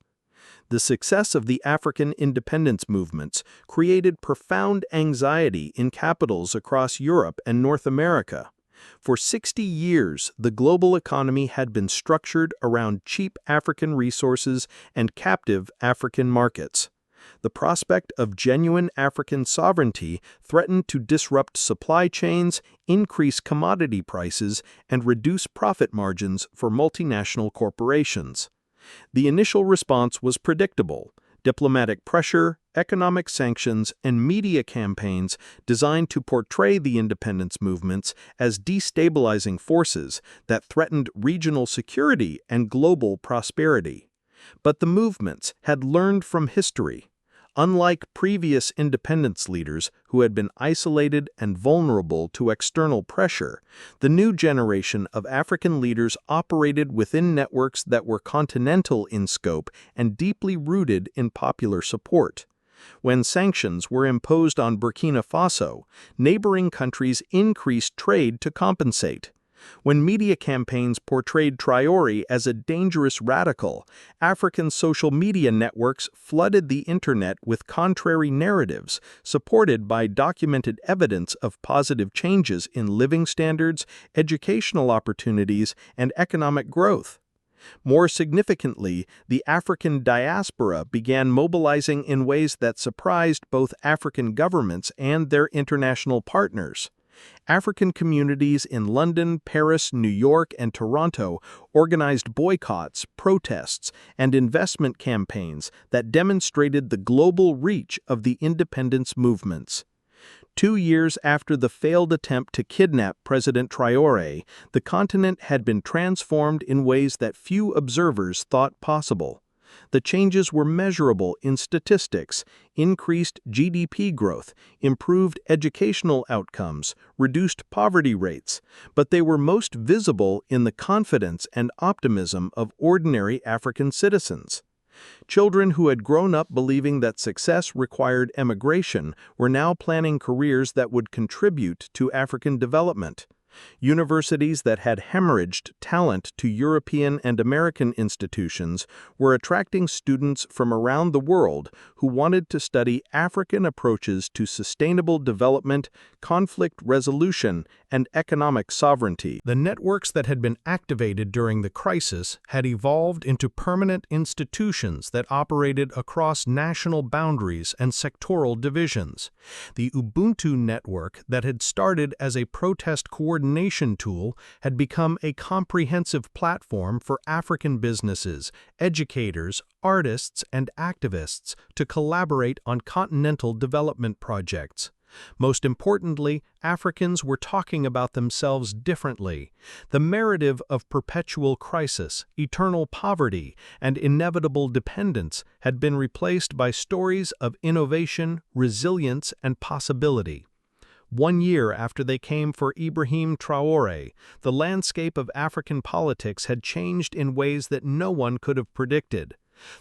A: The success of the African independence movements created profound anxiety in capitals across Europe and North America. For 60 years, the global economy had been structured around cheap African resources and captive African markets. The prospect of genuine African sovereignty threatened to disrupt supply chains, increase commodity prices, and reduce profit margins for multinational corporations. The initial response was predictable: diplomatic pressure, economic sanctions, and media campaigns designed to portray the independence movements as destabilizing forces that threatened regional security and global prosperity. But the movements had learned from history. Unlike previous independence leaders who had been isolated and vulnerable to external pressure, the new generation of African leaders operated within networks that were continental in scope and deeply rooted in popular support. When sanctions were imposed on Burkina Faso, neighboring countries increased trade to compensate. When media campaigns portrayed Traoré as a dangerous radical, African social media networks flooded the internet with contrary narratives, supported by documented evidence of positive changes in living standards, educational opportunities, and economic growth. More significantly, the African diaspora began mobilizing in ways that surprised both African governments and their international partners. African communities in London, Paris, New York, and Toronto organized boycotts, protests, and investment campaigns that demonstrated the global reach of the independence movements. 2 years after the failed attempt to kidnap President Traoré, the continent had been transformed in ways that few observers thought possible. The changes were measurable in statistics: increased GDP growth, improved educational outcomes, reduced poverty rates, but they were most visible in the confidence and optimism of ordinary African citizens. Children who had grown up believing that success required emigration were now planning careers that would contribute to African development. Universities that had hemorrhaged talent to European and American institutions were attracting students from around the world who wanted to study African approaches to sustainable development, conflict resolution, and economic sovereignty. The networks that had been activated during the crisis had evolved into permanent institutions that operated across national boundaries and sectoral divisions. The Ubuntu network that had started as a protest coordination tool had become a comprehensive platform for African businesses, educators, artists, and activists to collaborate on continental development projects. Most importantly, Africans were talking about themselves differently. The narrative of perpetual crisis, eternal poverty, and inevitable dependence had been replaced by stories of innovation, resilience, and possibility. 1 year after they came for Ibrahim Traoré, the landscape of African politics had changed in ways that no one could have predicted.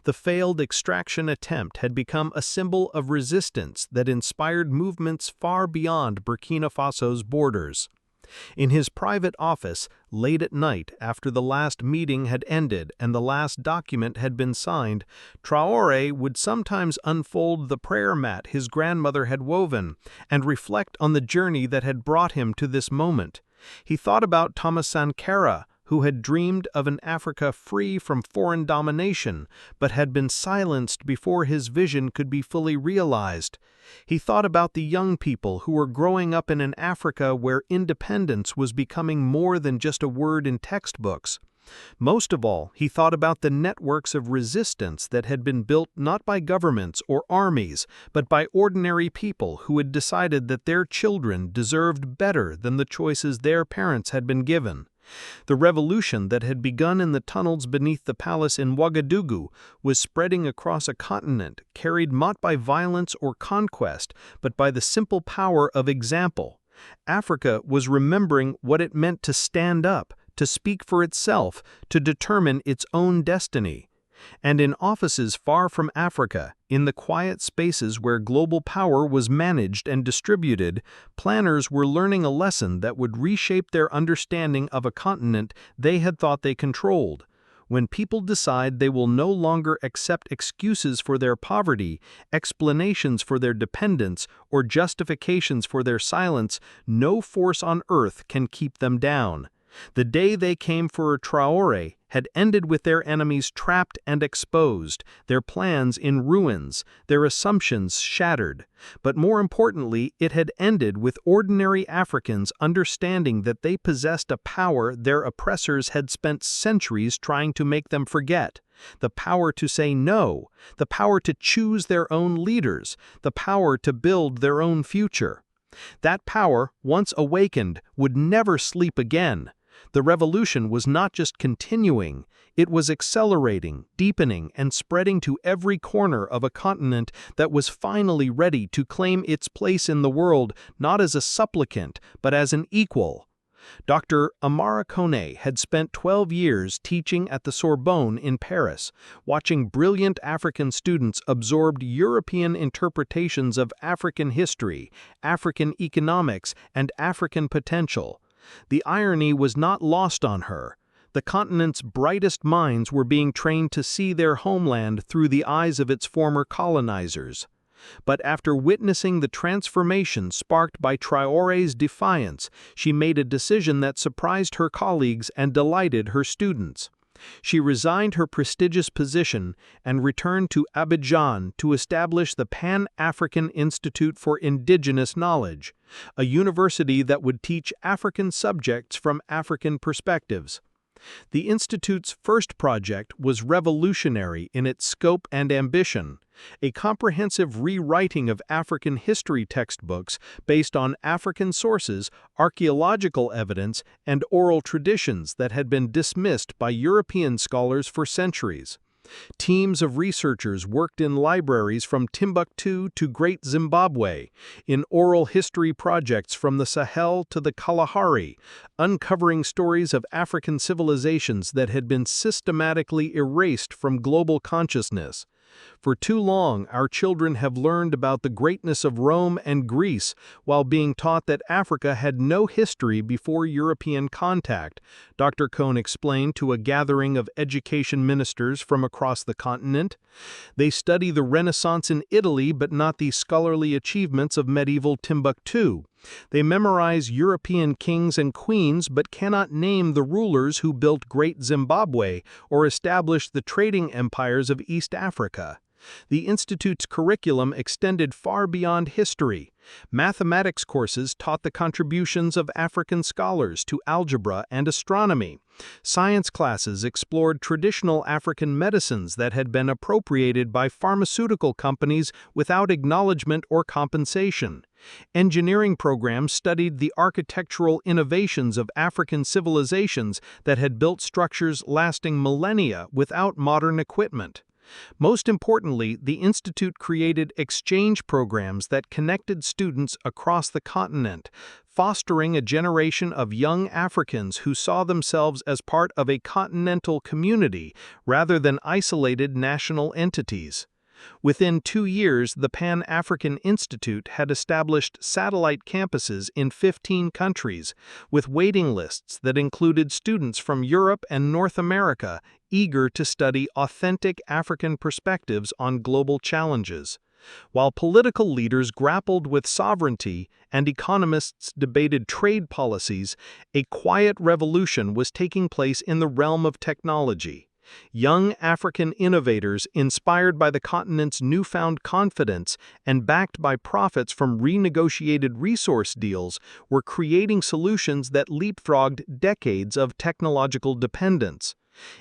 A: The failed extraction attempt had become a symbol of resistance that inspired movements far beyond Burkina Faso's borders. In his private office, late at night after the last meeting had ended and the last document had been signed, Traoré would sometimes unfold the prayer mat his grandmother had woven and reflect on the journey that had brought him to this moment. He thought about Thomas Sankara, who had dreamed of an Africa free from foreign domination, but had been silenced before his vision could be fully realized. He thought about the young people who were growing up in an Africa where independence was becoming more than just a word in textbooks. Most of all, he thought about the networks of resistance that had been built not by governments or armies, but by ordinary people who had decided that their children deserved better than the choices their parents had been given. The revolution that had begun in the tunnels beneath the palace in Ouagadougou was spreading across a continent carried not by violence or conquest, but by the simple power of example. Africa was remembering what it meant to stand up, to speak for itself, to determine its own destiny. And in offices far from Africa, in the quiet spaces where global power was managed and distributed, planners were learning a lesson that would reshape their understanding of a continent they had thought they controlled. When people decide they will no longer accept excuses for their poverty, explanations for their dependence, or justifications for their silence, no force on earth can keep them down. The day they came for Traoré had ended with their enemies trapped and exposed, their plans in ruins, their assumptions shattered. But more importantly, it had ended with ordinary Africans understanding that they possessed a power their oppressors had spent centuries trying to make them forget. The power to say no, the power to choose their own leaders, the power to build their own future. That power, once awakened, would never sleep again. The revolution was not just continuing, it was accelerating, deepening, and spreading to every corner of a continent that was finally ready to claim its place in the world not as a supplicant, but as an equal. Dr. Amara Kone had spent 12 years teaching at the Sorbonne in Paris, watching brilliant African students absorb European interpretations of African history, African economics, and African potential. The irony was not lost on her. The continent's brightest minds were being trained to see their homeland through the eyes of its former colonizers. But after witnessing the transformation sparked by Traoré's defiance, she made a decision that surprised her colleagues and delighted her students. She resigned her prestigious position and returned to Abidjan to establish the Pan-African Institute for Indigenous Knowledge, a university that would teach African subjects from African perspectives. The Institute's first project was revolutionary in its scope and ambition, a comprehensive rewriting of African history textbooks based on African sources, archaeological evidence, and oral traditions that had been dismissed by European scholars for centuries. Teams of researchers worked in libraries from Timbuktu to Great Zimbabwe, in oral history projects from the Sahel to the Kalahari, uncovering stories of African civilizations that had been systematically erased from global consciousness. For too long, our children have learned about the greatness of Rome and Greece while being taught that Africa had no history before European contact, Dr. Cohn explained to a gathering of education ministers from across the continent. They study the Renaissance in Italy but not the scholarly achievements of medieval Timbuktu. They memorize European kings and queens but cannot name the rulers who built Great Zimbabwe or established the trading empires of East Africa. The Institute's curriculum extended far beyond history. Mathematics courses taught the contributions of African scholars to algebra and astronomy. Science classes explored traditional African medicines that had been appropriated by pharmaceutical companies without acknowledgement or compensation.
B: Engineering programs studied the architectural innovations of African civilizations that had built structures lasting millennia without modern equipment. Most importantly, the institute created exchange programs that connected students across the continent, fostering a generation of young Africans who saw themselves as part of a continental community rather than isolated national entities. Within 2 years, the Pan-African Institute had established satellite campuses in 15 countries, with waiting lists that included students from Europe and North America eager to study authentic African perspectives on global challenges. While political leaders grappled with sovereignty and economists debated trade policies, a quiet revolution was taking place in the realm of technology. Young African innovators, inspired by the continent's newfound confidence and backed by profits from renegotiated resource deals, were creating solutions that leapfrogged decades of technological dependence.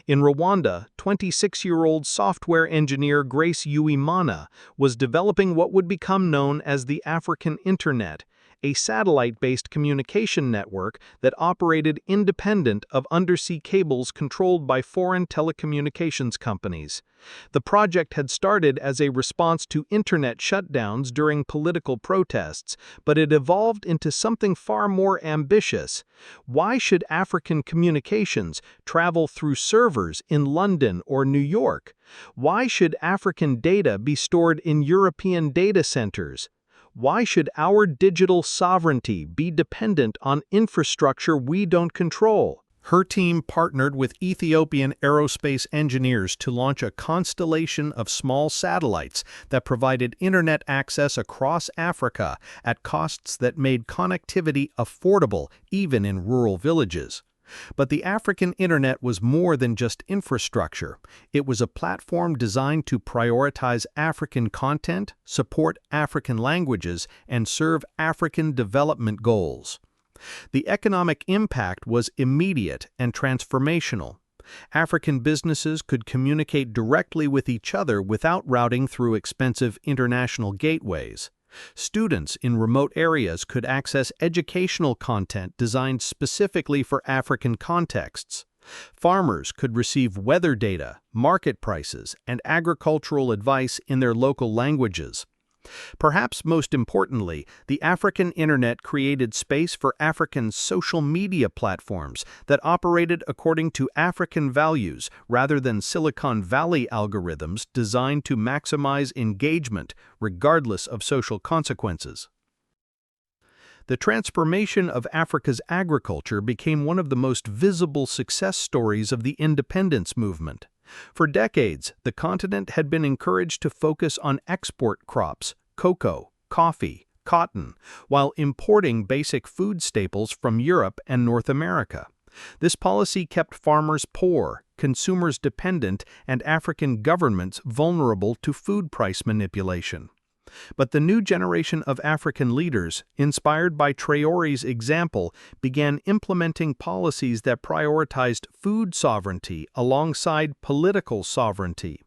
B: In Rwanda, 26-year-old software engineer Grace Uwimana was developing what would become known as the African Internet, a satellite-based communication network that operated independent of undersea cables controlled by foreign telecommunications companies. The project had started as a response to internet shutdowns during political protests, but it evolved into something far more ambitious. Why should African communications travel through servers in London or New York? Why should African data be stored in European data centers? Why should our digital sovereignty be dependent on infrastructure we don't control? Her team partnered with Ethiopian aerospace engineers to launch a constellation of small satellites that provided internet access across Africa at costs that made connectivity affordable even in rural villages. But the African Internet was more than just infrastructure. It was a platform designed to prioritize African content, support African languages, and serve African development goals. The economic impact was immediate and transformational. African businesses could communicate directly with each other without routing through expensive international gateways. Students in remote areas could access educational content designed specifically for African contexts. Farmers could receive weather data, market prices, and agricultural advice in their local languages. Perhaps most importantly, the African Internet created space for African social media platforms that operated according to African values rather than Silicon Valley algorithms designed to maximize engagement, regardless of social consequences. The transformation of Africa's agriculture became one of the most visible success stories of the independence movement. For decades, the continent had been encouraged to focus on export crops, cocoa, coffee, cotton, while importing basic food staples from Europe and North America. This policy kept farmers poor, consumers dependent, and African governments vulnerable to food price manipulation. But the new generation of African leaders, inspired by Traore's example, began implementing policies that prioritized food sovereignty alongside political sovereignty.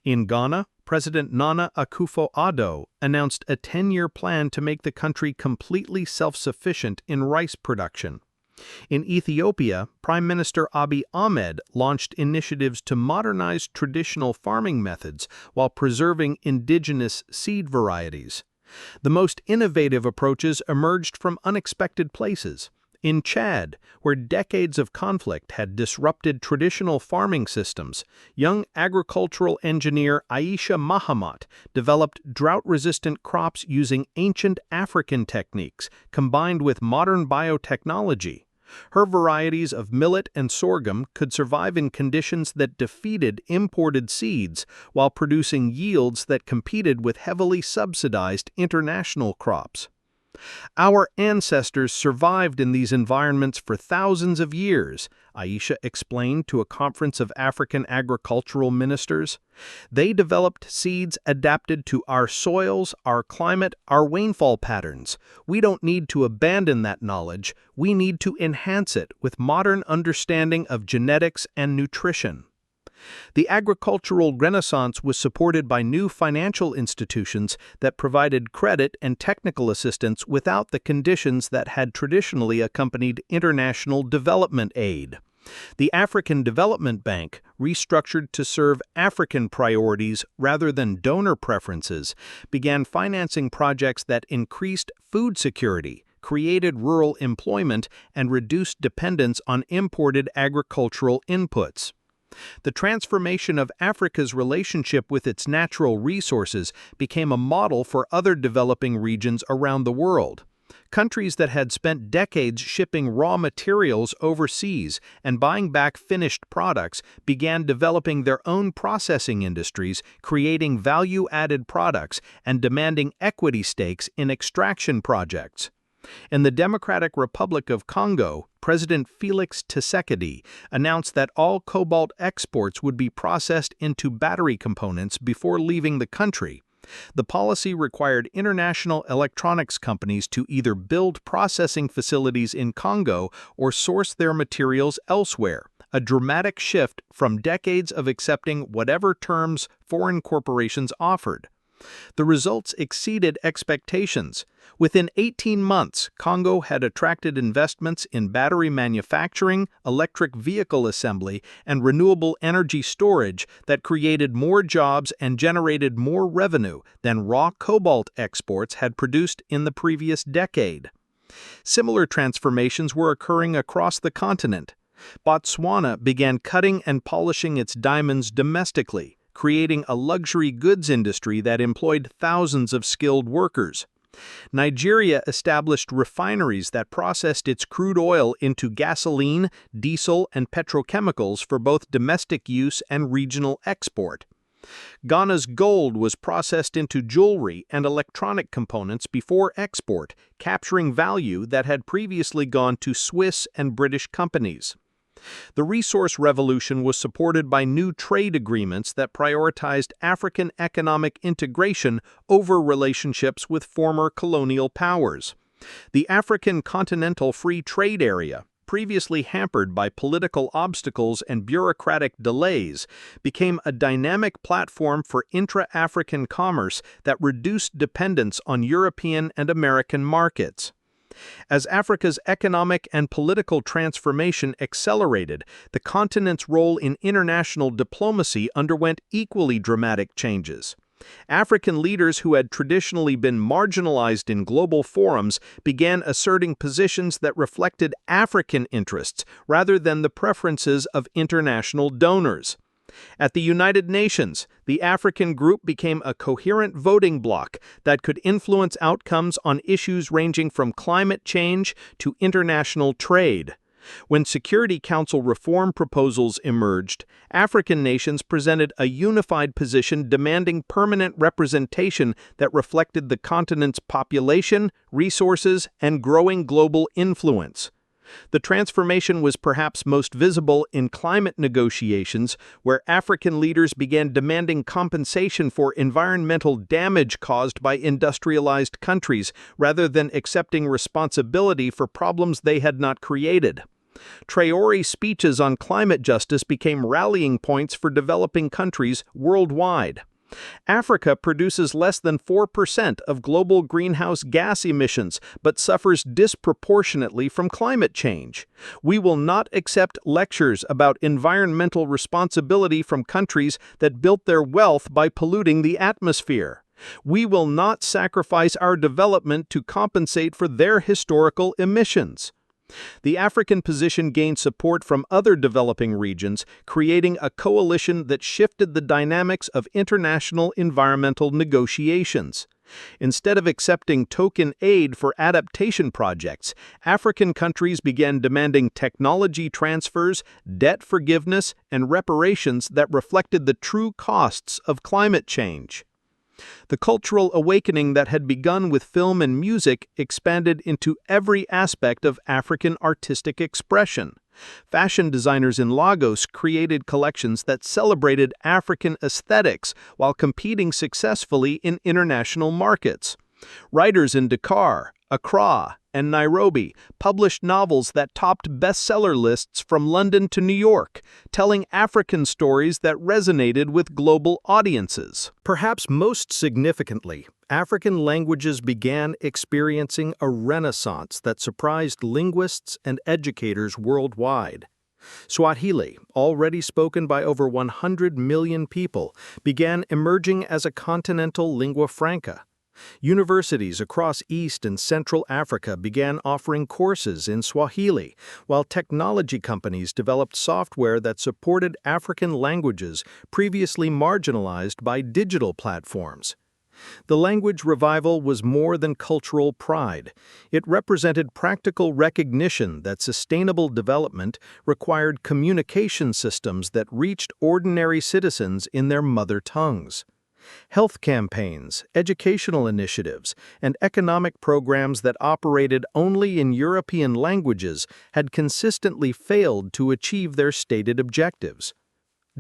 B: In Ghana, President Nana Akufo-Addo announced a 10-year plan to make the country completely self-sufficient in rice production. In Ethiopia, Prime Minister Abiy Ahmed launched initiatives to modernize traditional farming methods while preserving indigenous seed varieties. The most innovative approaches emerged from unexpected places. In Chad, where decades of conflict had disrupted traditional farming systems, young agricultural engineer Aisha Mahamat developed drought-resistant crops using ancient African techniques combined with modern biotechnology. Her varieties of millet and sorghum could survive in conditions that defeated imported seeds while producing yields that competed with heavily subsidized international crops. Our ancestors survived in these environments for thousands of years, Aisha explained to a conference of African agricultural ministers. They developed seeds adapted to our soils, our climate, our rainfall patterns. We don't need to abandon that knowledge. We need to enhance it with modern understanding of genetics and nutrition.
A: The agricultural renaissance was supported by new financial institutions that provided credit and technical assistance without the conditions that had traditionally accompanied international development aid. The African Development Bank, restructured to serve African priorities rather than donor preferences, began financing projects that increased food security, created rural employment, and reduced dependence on imported agricultural inputs. The transformation of Africa's relationship with its natural resources became a model for other developing regions around the world. Countries that had spent decades shipping raw materials overseas and buying back finished products began developing their own processing industries, creating value-added products, and demanding equity stakes in extraction projects. In the Democratic Republic of Congo, President Félix Tshisekedi announced that all cobalt exports would be processed into battery components before leaving the country. The policy required international electronics companies to either build processing facilities in Congo or source their materials elsewhere, a dramatic shift from decades of accepting whatever terms foreign corporations offered. The results exceeded expectations. Within 18 months, Congo had attracted investments in battery manufacturing, electric vehicle assembly, and renewable energy storage that created more jobs and generated more revenue than raw cobalt exports had produced in the previous decade. Similar transformations were occurring across the continent. Botswana began cutting and polishing its diamonds domestically, creating a luxury goods industry that employed thousands of skilled workers. Nigeria established refineries that processed its crude oil into gasoline, diesel, and petrochemicals for both domestic use and regional export. Ghana's gold was processed into jewelry and electronic components before export, capturing value that had previously gone to Swiss and British companies. The resource revolution was supported by new trade agreements that prioritized African economic integration over relationships with former colonial powers. The African Continental Free Trade Area, previously hampered by political obstacles and bureaucratic delays, became a dynamic platform for intra-African commerce that reduced dependence on European and American markets. As Africa's economic and political transformation accelerated, the continent's role in international diplomacy underwent equally dramatic changes. African leaders who had traditionally been marginalized in global forums began asserting positions that reflected African interests rather than the preferences of international donors. At the United Nations, the African group became a coherent voting bloc that could influence outcomes on issues ranging from climate change to international trade. When Security Council reform proposals emerged, African nations presented a unified position demanding permanent representation that reflected the continent's population, resources, and growing global influence. The transformation was perhaps most visible in climate negotiations, where African leaders began demanding compensation for environmental damage caused by industrialized countries, rather than accepting responsibility for problems they had not created. Traore's speeches on climate justice became rallying points for developing countries worldwide. Africa produces less than 4% of global greenhouse gas emissions, but suffers disproportionately from climate change. We will not accept lectures about environmental responsibility from countries that built their wealth by polluting the atmosphere. We will not sacrifice our development to compensate for their historical emissions. The African position gained support from other developing regions, creating a coalition that shifted the dynamics of international environmental negotiations. Instead of accepting token aid for adaptation projects, African countries began demanding technology transfers, debt forgiveness, and reparations that reflected the true costs of climate change. The cultural awakening that had begun with film and music expanded into every aspect of African artistic expression. Fashion designers in Lagos created collections that celebrated African aesthetics while competing successfully in international markets. Writers in Dakar, Accra, and Nairobi published novels that topped bestseller lists from London to New York, telling African stories that resonated with global audiences. Perhaps most significantly, African languages began experiencing a renaissance that surprised linguists and educators worldwide. Swahili, already spoken by over 100 million people, began emerging as a continental lingua franca. Universities across East and Central Africa began offering courses in Swahili, while technology companies developed software that supported African languages previously marginalized by digital platforms. The language revival was more than cultural pride. It represented practical recognition that sustainable development required communication systems that reached ordinary citizens in their mother tongues. Health campaigns, educational initiatives, and economic programs that operated only in European languages had consistently failed to achieve their stated objectives.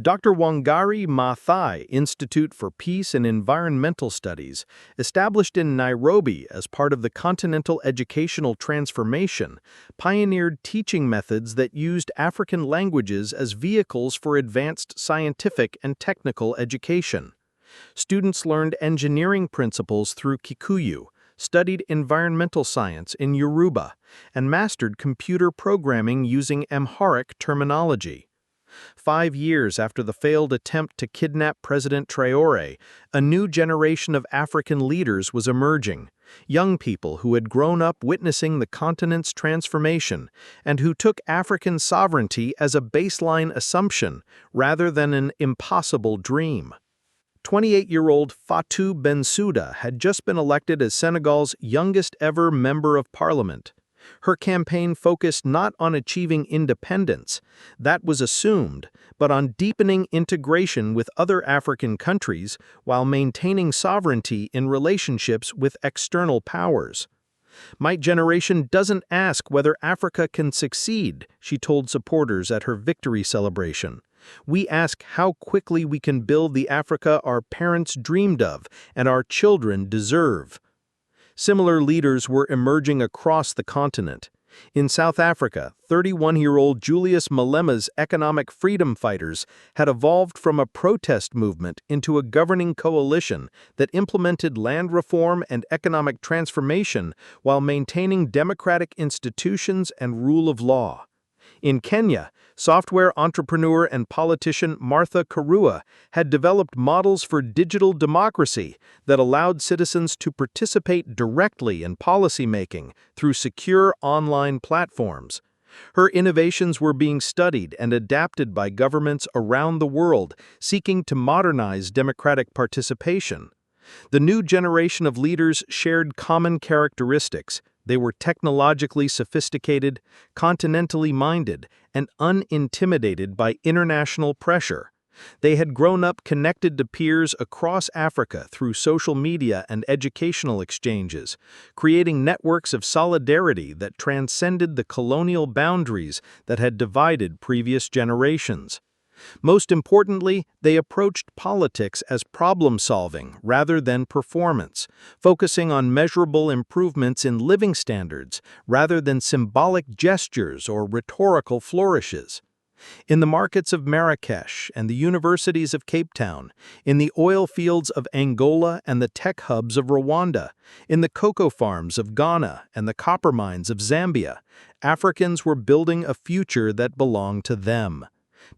A: Dr. Wangari Maathai Institute for Peace and Environmental Studies, established in Nairobi as part of the Continental Educational Transformation, pioneered teaching methods that used African languages as vehicles for advanced scientific and technical education. Students learned engineering principles through Kikuyu, studied environmental science in Yoruba, and mastered computer programming using Amharic terminology. 5 years after the failed attempt to kidnap President Traoré, a new generation of African leaders was emerging, young people who had grown up witnessing the continent's transformation and who took African sovereignty as a baseline assumption rather than an impossible dream. 28-year-old Fatou Bensouda had just been elected as Senegal's youngest ever member of parliament. Her campaign focused not on achieving independence, that was assumed, but on deepening integration with other African countries while maintaining sovereignty in relationships with external powers. "My generation doesn't ask whether Africa can succeed," she told supporters at her victory celebration. "We ask how quickly we can build the Africa our parents dreamed of and our children deserve." Similar leaders were emerging across the continent. In South Africa, 31-year-old Julius Malema's economic freedom fighters had evolved from a protest movement into a governing coalition that implemented land reform and economic transformation while maintaining democratic institutions and rule of law. In Kenya, software entrepreneur and politician Martha Karua had developed models for digital democracy that allowed citizens to participate directly in policymaking through secure online platforms. Her innovations were being studied and adapted by governments around the world seeking to modernize democratic participation. The new generation of leaders shared common characteristics. They were technologically sophisticated, continentally minded, and unintimidated by international pressure. They had grown up connected to peers across Africa through social media and educational exchanges, creating networks of solidarity that transcended the colonial boundaries that had divided previous generations. Most importantly, they approached politics as problem-solving rather than performance, focusing on measurable improvements in living standards rather than symbolic gestures or rhetorical flourishes. In the markets of Marrakesh and the universities of Cape Town, in the oil fields of Angola and the tech hubs of Rwanda, in the cocoa farms of Ghana and the copper mines of Zambia, Africans were building a future that belonged to them.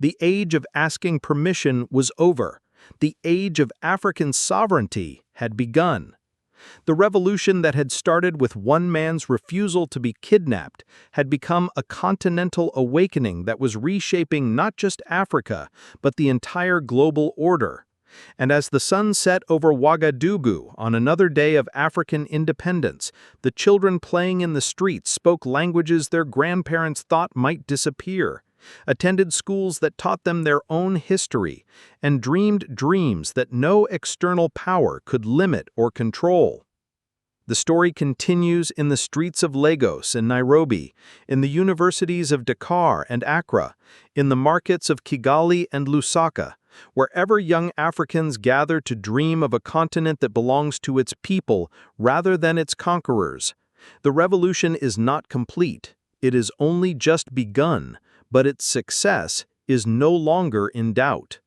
A: The age of asking permission was over. The age of African sovereignty had begun. The revolution that had started with one man's refusal to be kidnapped had become a continental awakening that was reshaping not just Africa, but the entire global order. And as the sun set over Ouagadougou on another day of African independence, the children playing in the streets spoke languages their grandparents thought might disappear, attended schools that taught them their own history, and dreamed dreams that no external power could limit or control. The story continues in the streets of Lagos and Nairobi, in the universities of Dakar and Accra, in the markets of Kigali and Lusaka, wherever young Africans gather to dream of a continent that belongs to its people rather than its conquerors. The revolution is not complete. It is only just begun, but its success is no longer in doubt.